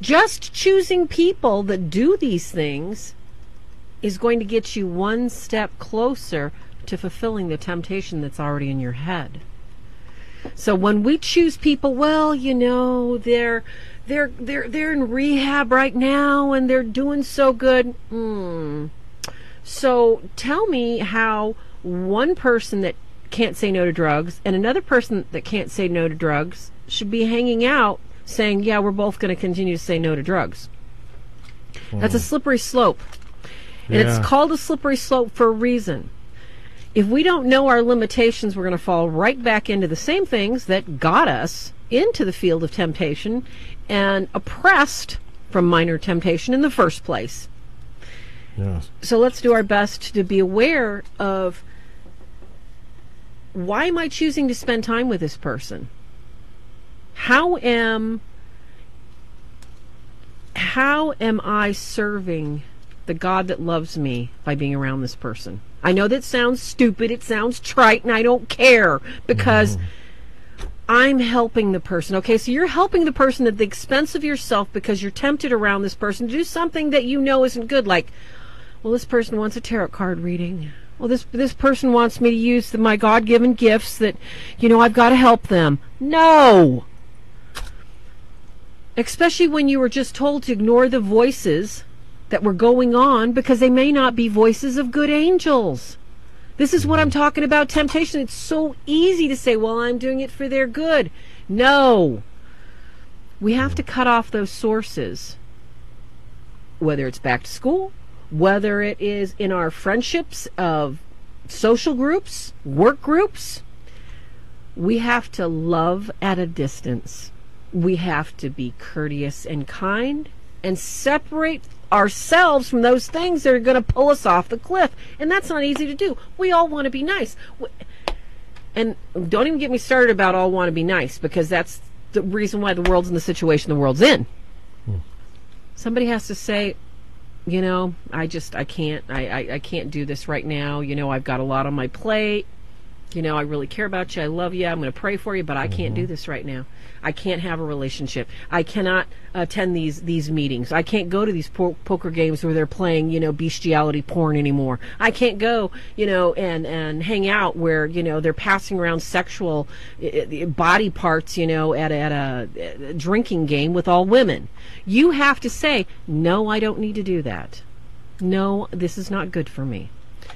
just choosing people that do these things is going to get you one step closer to fulfilling the temptation that's already in your head. So when we choose people, well, you know, they're in rehab right now and they're doing so good. So tell me how one person that can't say no to drugs and another person that can't say no to drugs should be hanging out saying, yeah, we're both going to continue to say no to drugs. That's a slippery slope. And it's called a slippery slope for a reason. If we don't know our limitations, we're going to fall right back into the same things that got us into the field of temptation and oppressed from minor temptation in the first place. Yes. So let's do our best to be aware of, why am I choosing to spend time with this person? How am I serving the God that loves me by being around this person? I know that sounds stupid, it sounds trite, and I don't care, because I'm helping the person. Okay, so you're helping the person at the expense of yourself because you're tempted around this person to do something that you know isn't good. Like, well, this person wants a tarot card reading. Well, this person wants me to use my God-given gifts that, you know, I've got to help them. No! Especially when you were just told to ignore the voices that were going on because they may not be voices of good angels. This is what I'm talking about, temptation. It's so easy to say, well, I'm doing it for their good. No. We have to cut off those sources, whether it's back to school, whether it is in our friendships of social groups, work groups. We have to love at a distance. We have to be courteous and kind and separate ourselves from those things that are going to pull us off the cliff. And that's not easy to do. We all want to be nice. And don't even get me started about all want to be nice, because that's the reason why the world's in the situation the world's in. Somebody has to say, you know, I can't do this right now. You know, I've got a lot on my plate. You know, I really care about you. I love you. I'm going to pray for you, but I can't do this right now. I can't have a relationship. I cannot attend these meetings. I can't go to these poker games where they're playing, you know, bestiality porn anymore. I can't go, you know, and hang out where, you know, they're passing around sexual body parts, you know, at a drinking game with all women. You have to say, no, I don't need to do that. No, this is not good for me.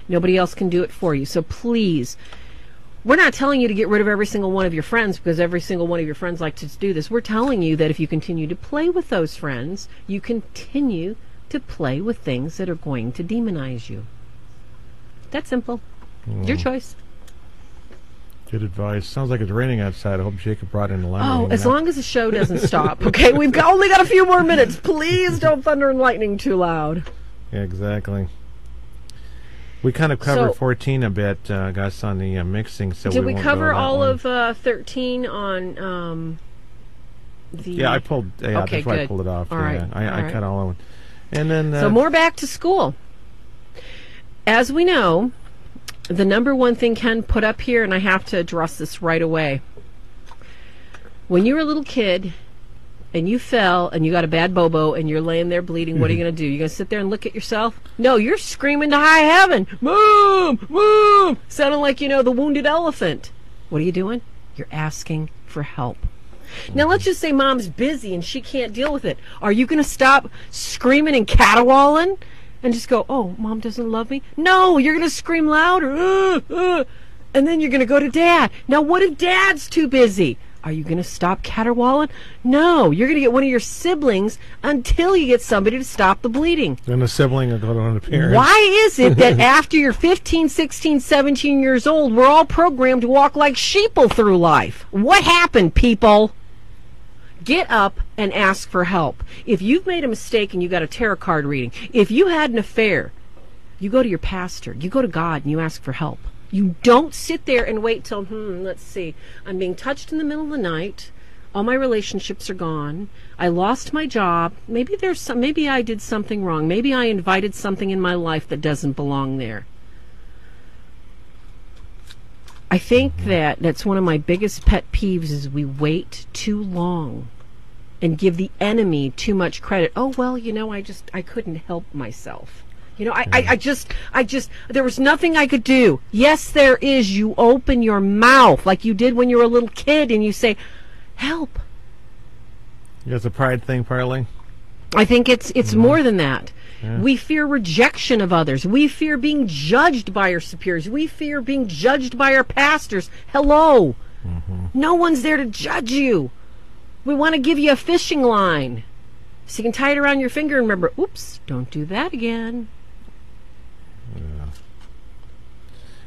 Nobody else can do it for you. So please, we're not telling you to get rid of every single one of your friends because every single one of your friends like to do this. We're telling you that if you continue to play with those friends, you continue to play with things that are going to demonize you. That's simple. Your choice. Good advice. Sounds like it's raining outside. I hope Jacob brought in the lemon. Oh, as long as the show doesn't stop. Okay, we've only got a few more minutes. Please don't thunder and lightning too loud. Yeah, exactly. We kind of covered 14 a bit, Gus, on the mixing. So did we won't cover go all one. of 13 on the... Yeah, I pulled... Yeah, okay, that's why good. I pulled it off. All yeah, right. I cut all of them. And then... so more back to school. As we know, the number one thing Ken put up here, and I have to address this right away. When you were a little kid and you fell and you got a bad bobo and you're laying there bleeding, what are you going to do? You going to sit there and look at yourself? No, you're screaming to high heaven. Mom! Mom! Sounding like, you know, the wounded elephant. What are you doing? You're asking for help. Now, let's just say mom's busy and she can't deal with it. Are you going to stop screaming and caterwauling and just go, oh, mom doesn't love me? No, you're going to scream louder. And then you're going to go to dad. Now, what if dad's too busy? Are you going to stop caterwauling? No, you're going to get one of your siblings until you get somebody to stop the bleeding. Then the sibling will go to the parents. Why is it that after you're 15, 16, 17 years old, we're all programmed to walk like sheeple through life? What happened, people? Get up and ask for help. If you've made a mistake and you got a tarot card reading, if you had an affair, you go to your pastor, you go to God and you ask for help. You don't sit there and wait till, let's see, I'm being touched in the middle of the night. All my relationships are gone. I lost my job. Maybe I did something wrong. Maybe I invited something in my life that doesn't belong there. I think that's one of my biggest pet peeves is we wait too long and give the enemy too much credit. Oh, well, I couldn't help myself. I just, there was nothing I could do. Yes, there is. You open your mouth like you did when you were a little kid and you say, help. It's a pride thing, partly? I think it's more than that. Yeah. We fear rejection of others. We fear being judged by our superiors. We fear being judged by our pastors. Hello. No one's there to judge you. We want to give you a fishing line so you can tie it around your finger and remember, oops, don't do that again.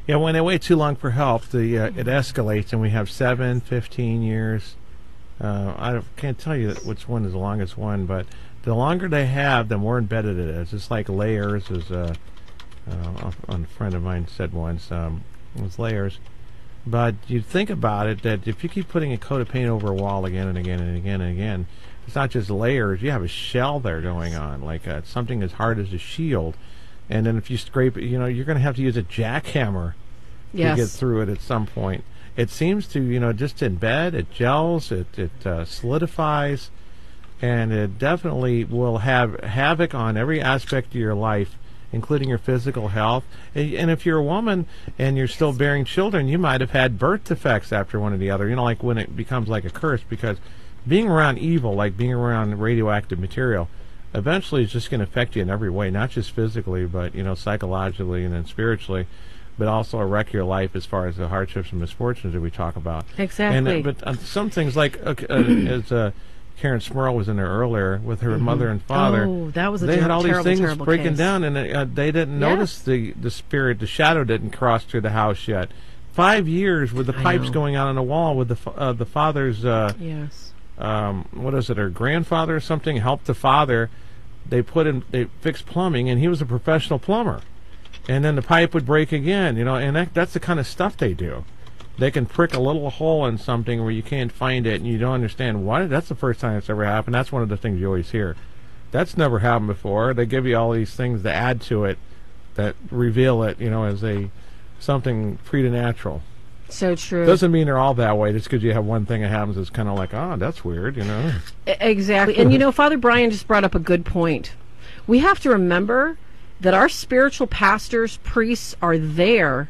Yeah, when they wait too long for help, it escalates, and we have 7, 15 years. I can't tell you which one is the longest one, but the longer they have, the more embedded it is. It's like layers, as a friend of mine said once. It was layers. But you think about it, that if you keep putting a coat of paint over a wall again and again and again and again, it's not just layers. You have a shell there going on, like something as hard as a shield. And then if you scrape it, you're going to have to use a jackhammer to get through it at some point. It seems to, just embed, it gels, it solidifies, and it definitely will have havoc on every aspect of your life, including your physical health. And if you're a woman and you're still bearing children, you might have had birth defects after one or the other, like when it becomes like a curse, because being around evil, like being around radioactive material, eventually it's just going to affect you in every way, not just physically, but psychologically and then spiritually, but also wreck your life as far as the hardships and misfortunes that we talk about. Exactly. But some things like as Karen Smurl was in there earlier with her mother and father. Oh, that was a they had all terrible, these things terrible breaking case. down, and they didn't notice the spirit, the shadow didn't cross through the house yet. 5 years with the pipes going out on the wall with the father's. Yes. What is it? Her grandfather or something helped the father. They fixed plumbing, and he was a professional plumber. And then the pipe would break again, and that's the kind of stuff they do. They can prick a little hole in something where you can't find it, and you don't understand why. That's the first time it's ever happened. That's one of the things you always hear. That's never happened before. They give you all these things to add to it that reveal it, as something preternatural. So true. Doesn't mean they're all that way. Just because you have one thing that happens, it's kind of like, that's weird, Exactly. And Father Brian just brought up a good point. We have to remember that our spiritual pastors, priests are there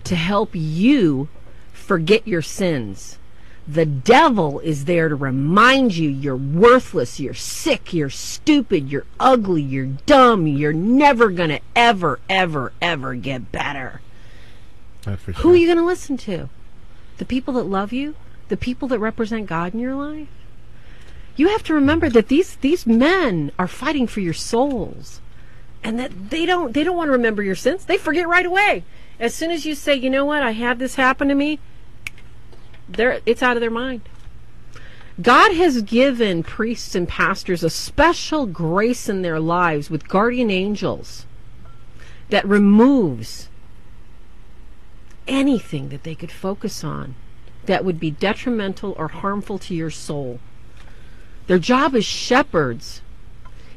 to help you forget your sins. The devil is there to remind you you're worthless, you're sick, you're stupid, you're ugly, you're dumb, you're never going to ever, ever, ever get better. That's for sure. Who are you going to listen to? The people that love you? The people that represent God in your life? You have to remember that these men are fighting for your souls, and that they don't want to remember your sins. They forget right away. As soon as you say, you know what, I had this happen to me, it's out of their mind. God has given priests and pastors a special grace in their lives with guardian angels that removes anything that they could focus on that would be detrimental or harmful to your soul. Their job as shepherds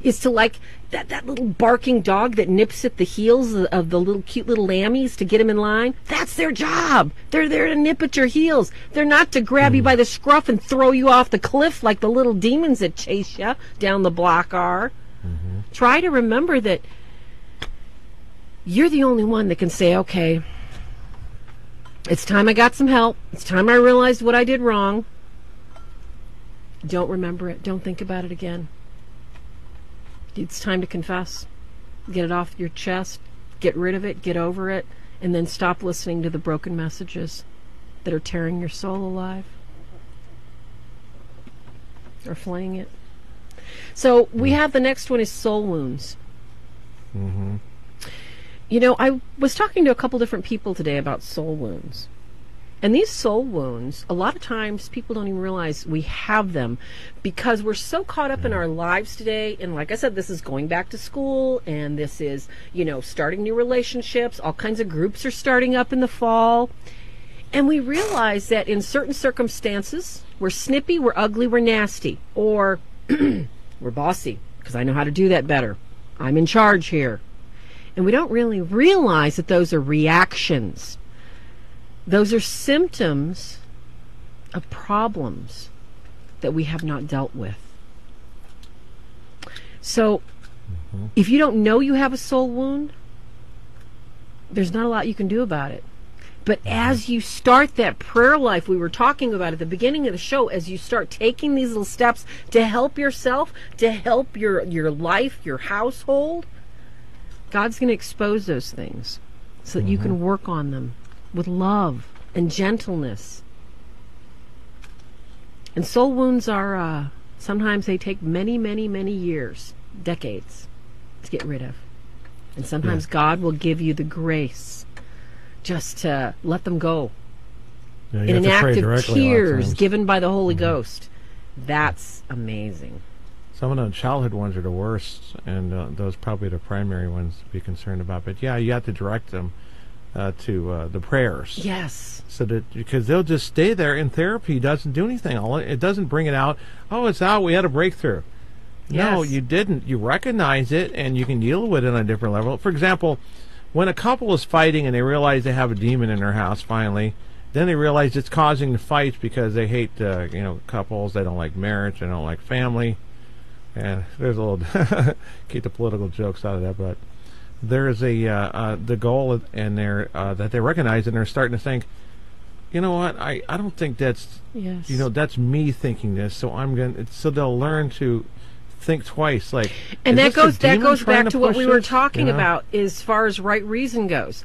is to, like that little barking dog that nips at the heels of the little cute little lammies to get them in line. That's their job. They're there to nip at your heels. They're not to grab you by the scruff and throw you off the cliff like the little demons that chase you down the block are. Try to remember that you're the only one that can say, okay, it's time I got some help. It's time I realized what I did wrong. Don't remember it. Don't think about it again. It's time to confess. Get it off your chest. Get rid of it. Get over it. And then stop listening to the broken messages that are tearing your soul alive. or flaying it. So we have the next one is soul wounds. Mm-hmm. You know, I was talking to a couple different people today about soul wounds. And these soul wounds, a lot of times people don't even realize we have them because we're so caught up in our lives today. And like I said, this is going back to school, and this is, you know, starting new relationships. All kinds of groups are starting up in the fall. And we realize that in certain circumstances, we're snippy, we're ugly, we're nasty, or we're bossy because I know how to do that better. I'm in charge here. And we don't really realize that those are reactions. Those are symptoms of problems that we have not dealt with. So, if you don't know you have a soul wound, there's not a lot you can do about it. But as you start that prayer life we were talking about at the beginning of the show, as you start taking these little steps to help yourself, to help your life, your household, God's going to expose those things so that you can work on them with love and gentleness. And soul wounds are, sometimes they take many, many, many years, decades, to get rid of. And sometimes God will give you the grace just to let them go. Yeah, in an act of tears given by the Holy Ghost. That's amazing. Some of the childhood ones are the worst, and those probably the primary ones to be concerned about. But yeah, you have to direct them to the prayers. Yes. So that, because they'll just stay there, and therapy doesn't do anything. It doesn't bring it out. Oh, it's out. We had a breakthrough. Yes. No, you didn't. You recognize it, and you can deal with it on a different level. For example, when a couple is fighting and they realize they have a demon in their house, finally, then they realize it's causing the fights because they hate, couples. They don't like marriage. They don't like family. And there's a little keep the political jokes out of that, but there's the goal in there that they recognize, and they're starting to think, you know what, I don't think that's that's me thinking this, so they'll learn to think twice. Like, and that goes back to what we were talking about as far as right reason goes.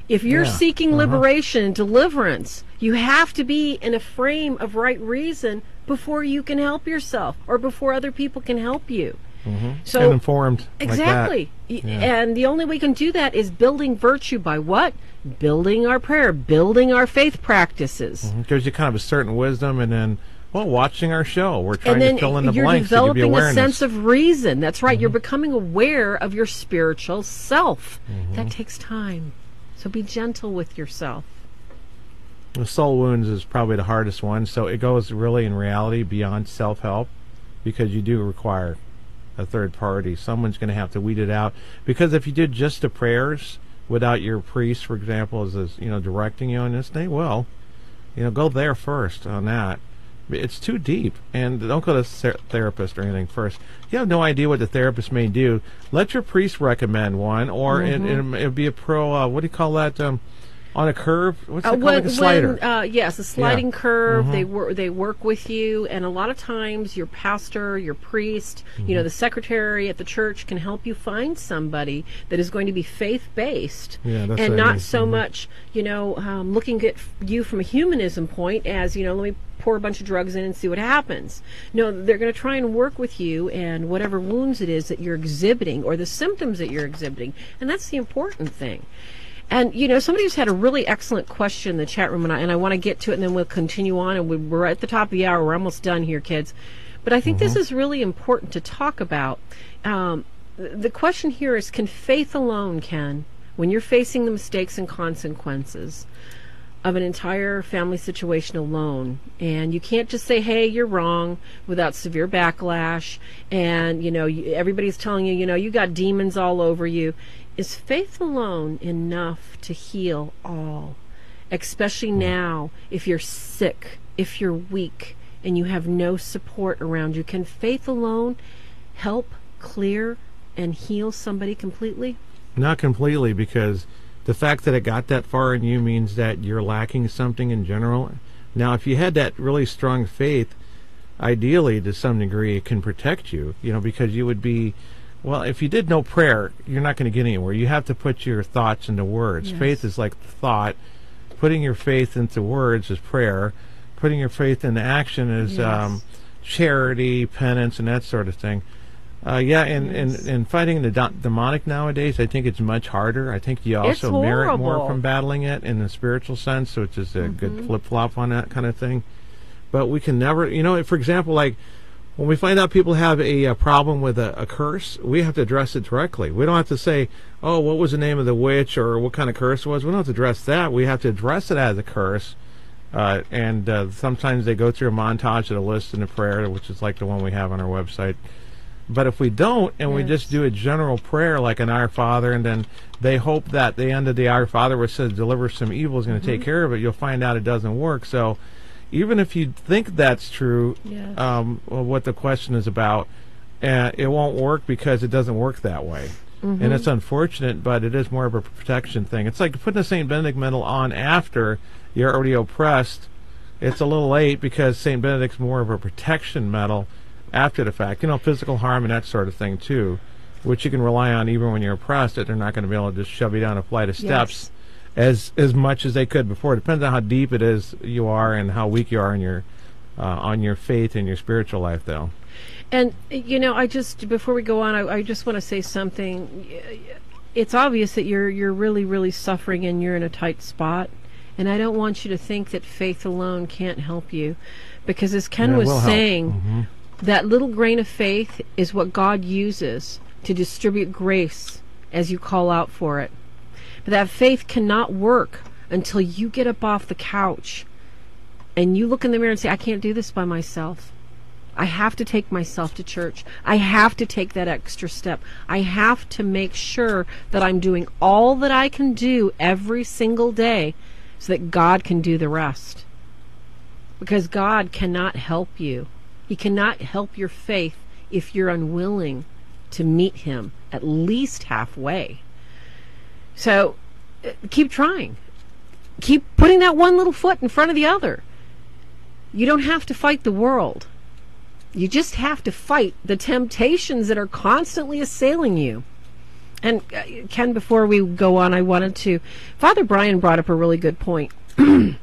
If you're seeking liberation and deliverance, you have to be in a frame of right reason before you can help yourself or before other people can help you. So and informed. Exactly. Like that. And the only way we can do that is building virtue by what? Building our prayer, building our faith practices. Gives you kind of a certain wisdom, and then, watching our show, we're trying to fill in the blanks to give you awareness. You're developing a sense of reason. That's right. You're becoming aware of your spiritual self. That takes time. So be gentle with yourself. The soul wounds is probably the hardest one. So it goes really, in reality, beyond self-help, because you do require a third party. Someone's going to have to weed it out. Because if you did just the prayers without your priest, for example, as directing you on this, they will. Go there first on that. It's too deep, and don't go to a therapist or anything first. You have no idea what the therapist may do. Let your priest recommend one, or it'd be a pro. What do you call that? On a curve? What's it called? Like a slider? Yes, a sliding curve. They work with you, and a lot of times your pastor, your priest, the secretary at the church can help you find somebody that is going to be faith-based, and not so much, looking at you from a humanism point as, let me pour a bunch of drugs in and see what happens. No, they're going to try and work with you and whatever wounds it is that you're exhibiting or the symptoms that you're exhibiting, and that's the important thing. And, somebody just had a really excellent question in the chat room, and I want to get to it, and then we'll continue on, and we're at the top of the hour. We're almost done here, kids. But I think this is really important to talk about. The question here is, can faith alone, Ken, when you're facing the mistakes and consequences of an entire family situation alone, and you can't just say, hey, you're wrong, without severe backlash, and, everybody's telling you, you got demons all over you. Is faith alone enough to heal all? Especially now, if you're sick, if you're weak, and you have no support around you. Can faith alone help clear and heal somebody completely? Not completely, because the fact that it got that far in you means that you're lacking something in general. Now, if you had that really strong faith, ideally, to some degree, it can protect you, because you would be... Well, if you did no prayer, you're not going to get anywhere. You have to put your thoughts into words. Yes. Faith is like thought. Putting your faith into words is prayer. Putting your faith into action is charity, penance, and that sort of thing. In fighting the demonic nowadays, I think it's much harder. I think you also merit more from battling it in the spiritual sense, which is a good flip-flop on that kind of thing. But we can never, for example, like when we find out people have a problem with a curse, we have to address it directly. We don't have to say, oh, what was the name of the witch or what kind of curse it was. We don't have to address that. We have to address it as a curse. Sometimes they go through a montage of a list and a prayer, which is like the one we have on our website. But if we don't, and we just do a general prayer like an Our Father, and then they hope that the end of the Our Father, which says deliver some evil, is going to take care of it, you'll find out it doesn't work. So even if you think that's true, what the question is about, it won't work because it doesn't work that way. And it's unfortunate, but it is more of a protection thing. It's like putting a St. Benedict medal on after you're already oppressed. It's a little late because St. Benedict's more of a protection medal after the fact. Physical harm and that sort of thing, too, which you can rely on even when you're oppressed, that they're not going to be able to just shove you down a flight of steps as much as they could before. It depends on how deep it is you are and how weak you are in your on your faith and your spiritual life, though. And, before we go on, I just want to say something. It's obvious that you're really, really suffering and you're in a tight spot. And I don't want you to think that faith alone can't help you. Because as Ken was saying, that little grain of faith is what God uses to distribute grace as you call out for it. But that faith cannot work until you get up off the couch and you look in the mirror and say, I can't do this by myself. I have to take myself to church. I have to take that extra step. I have to make sure that I'm doing all that I can do every single day so that God can do the rest. Because God cannot help you. He cannot help your faith if you're unwilling to meet Him at least halfway. So keep trying. Keep putting that one little foot in front of the other. You don't have to fight the world. You just have to fight the temptations that are constantly assailing you. And Ken, before we go on, I wanted to... Father Brian brought up a really good point. A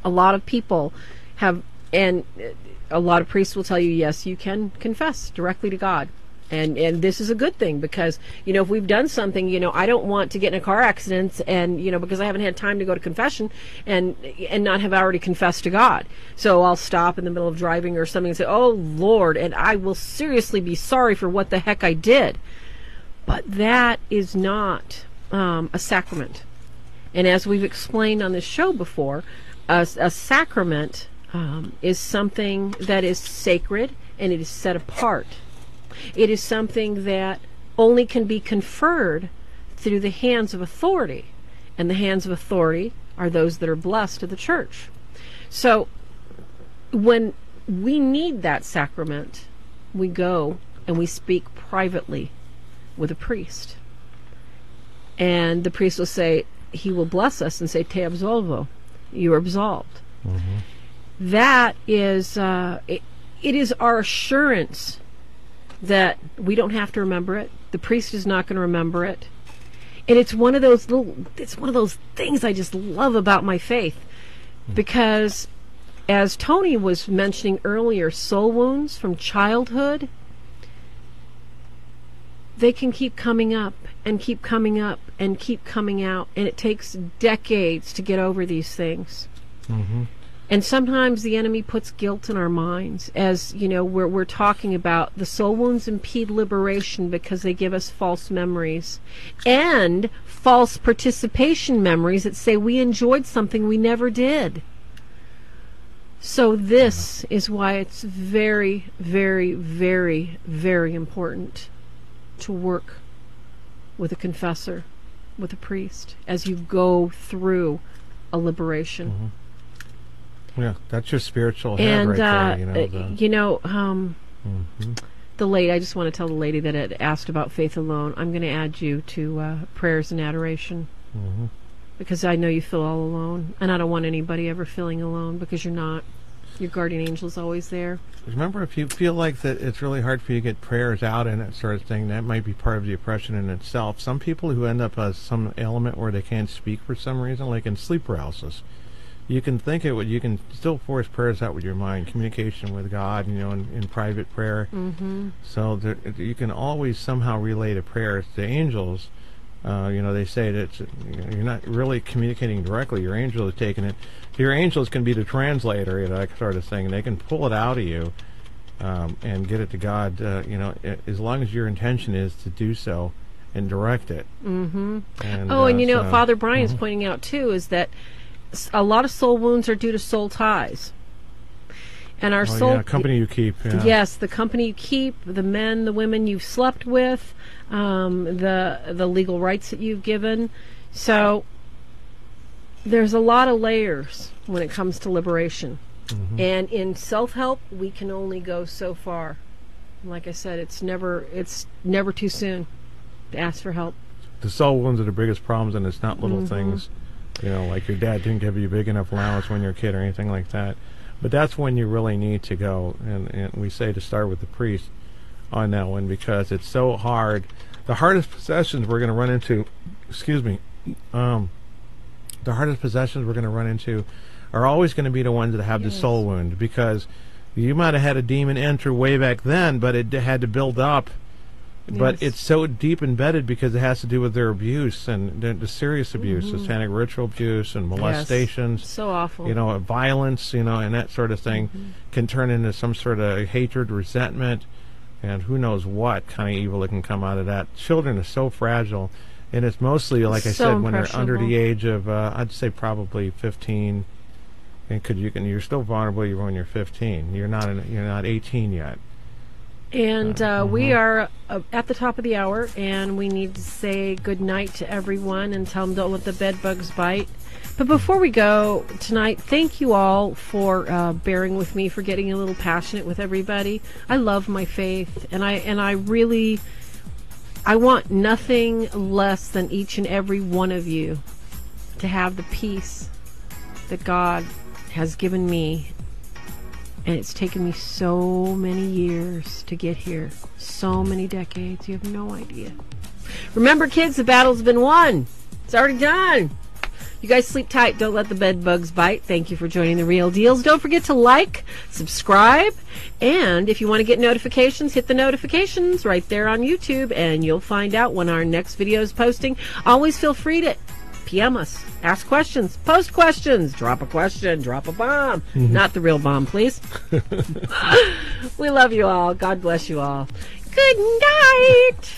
lot of people have... and a lot of priests will tell you, yes, you can confess directly to God. And this is a good thing because, if we've done something, I don't want to get in a car accident and, because I haven't had time to go to confession and not have already confessed to God. So I'll stop in the middle of driving or something and say, oh, Lord, and I will seriously be sorry for what the heck I did. But that is not a sacrament. And as we've explained on this show before, a sacrament is something that is sacred and it is set apart. It is something that only can be conferred through the hands of authority. And the hands of authority are those that are blessed of the church. So when we need that sacrament, we go and we speak privately with a priest. And the priest will say, he will bless us and say, te absolvo, you are absolved. That is, it is our assurance that we don't have to remember it. The priest is not going to remember it. And it's one of those things I just love about my faith. Because as Tony was mentioning earlier, soul wounds from childhood, they can keep coming up and keep coming up and keep coming out. And it takes decades to get over these things. And sometimes the enemy puts guilt in our minds, as we're talking about. The soul wounds impede liberation because they give us false memories and false participation memories that say we enjoyed something we never did. So this is why it's very, very, very, very important to work with a confessor, with a priest, as you go through a liberation. Yeah, that's your spiritual head right there. The lady, I just want to tell the lady that had asked about faith alone, I'm going to add you to prayers and adoration. Because I know you feel all alone, and I don't want anybody ever feeling alone, because you're not. Your guardian angel is always there. Remember, if you feel like that it's really hard for you to get prayers out and that sort of thing, that might be part of the oppression in itself. Some people who end up as some ailment where they can't speak for some reason, like in sleep paralysis, you can think it. You can still force prayers out with your mind, communication with God, in private prayer. Mm-hmm. So you can always somehow relay a prayer to angels. They say that you're not really communicating directly. Your angel is taking it. Your angels can be the translator, that sort of thing, and they can pull it out of you and get it to God. As long as your intention is to do so and direct it. Mm-hmm. And, Father Brian's mm-hmm. pointing out too is that a lot of soul wounds are due to soul ties. And our soul company you keep. Yeah. Yes, the company you keep, the men, the women you've slept with, the legal rights that you've given. So there's a lot of layers when it comes to liberation. Mm-hmm. And in self-help, we can only go so far. Like I said, it's never too soon to ask for help. The soul wounds are the biggest problems, and it's not little Mm-hmm. things, like your dad didn't give you a big enough allowance when you're a kid or anything like that. But that's when you really need to go, and we say to start with the priest on that one, because it's so hard. The hardest possessions we're going to run into, the hardest possessions we're going to run into are always going to be the ones that have the soul wound, because you might have had a demon enter way back then, but it had to build up. But it's so deep embedded because it has to do with their abuse and the serious abuse, Mm-hmm. satanic ritual abuse and molestations. So awful. Violence, and that sort of thing Mm-hmm. can turn into some sort of hatred, resentment, and who knows what kind of evil that can come out of that. Children are so fragile, and it's mostly, like I said, when they're under the age of, I'd say probably 15. And you're still vulnerable when you're 15. You're not 18 yet. And we are at the top of the hour, and we need to say good night to everyone and tell them don't let the bed bugs bite. But before we go tonight, thank you all for bearing with me, for getting a little passionate with everybody. I love my faith, and I really want nothing less than each and every one of you to have the peace that God has given me. And it's taken me so many years to get here. So many decades. You have no idea. Remember, kids, the battle's been won. It's already done. You guys sleep tight. Don't let the bed bugs bite. Thank you for joining The Real Deals. Don't forget to like, subscribe, and if you want to get notifications, hit the notifications right there on YouTube, and you'll find out when our next video is posting. Always feel free to PM us, ask questions, post questions, drop a question, drop a bomb. Mm-hmm. Not the real bomb, please. We love you all. God bless you all. Good night.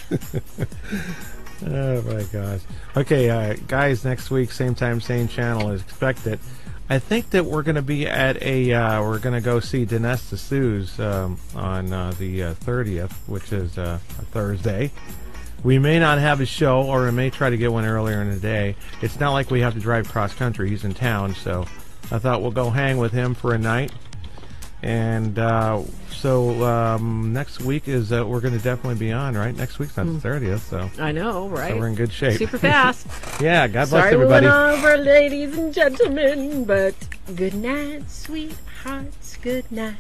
Oh my gosh. Okay, guys, next week, same time, same channel as expected. I think that we're going to be at we're going to go see Dinesh D'Souza on the 30th, which is a Thursday. We may not have a show, or we may try to get one earlier in the day. It's not like we have to drive cross country. He's in town, so I thought we'll go hang with him for a night. And so next week is we're going to definitely be on, right? Next week's not the 30th, so I know, right? So we're in good shape. Super fast. Yeah, God bless Sorry everybody. we went over, ladies and gentlemen, but good night, sweethearts. Good night.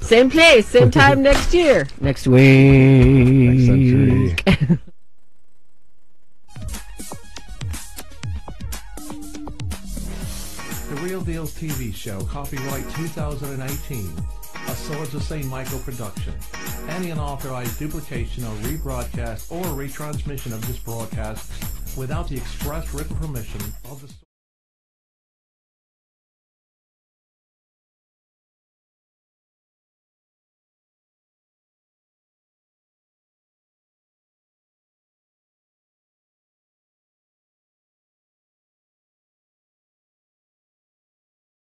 Same place, same time next year. Next week. Next century. The Real Deals TV show, copyright 2018, a Swords of St. Michael production. Any unauthorized duplication or rebroadcast or retransmission of this broadcast without the express written permission of the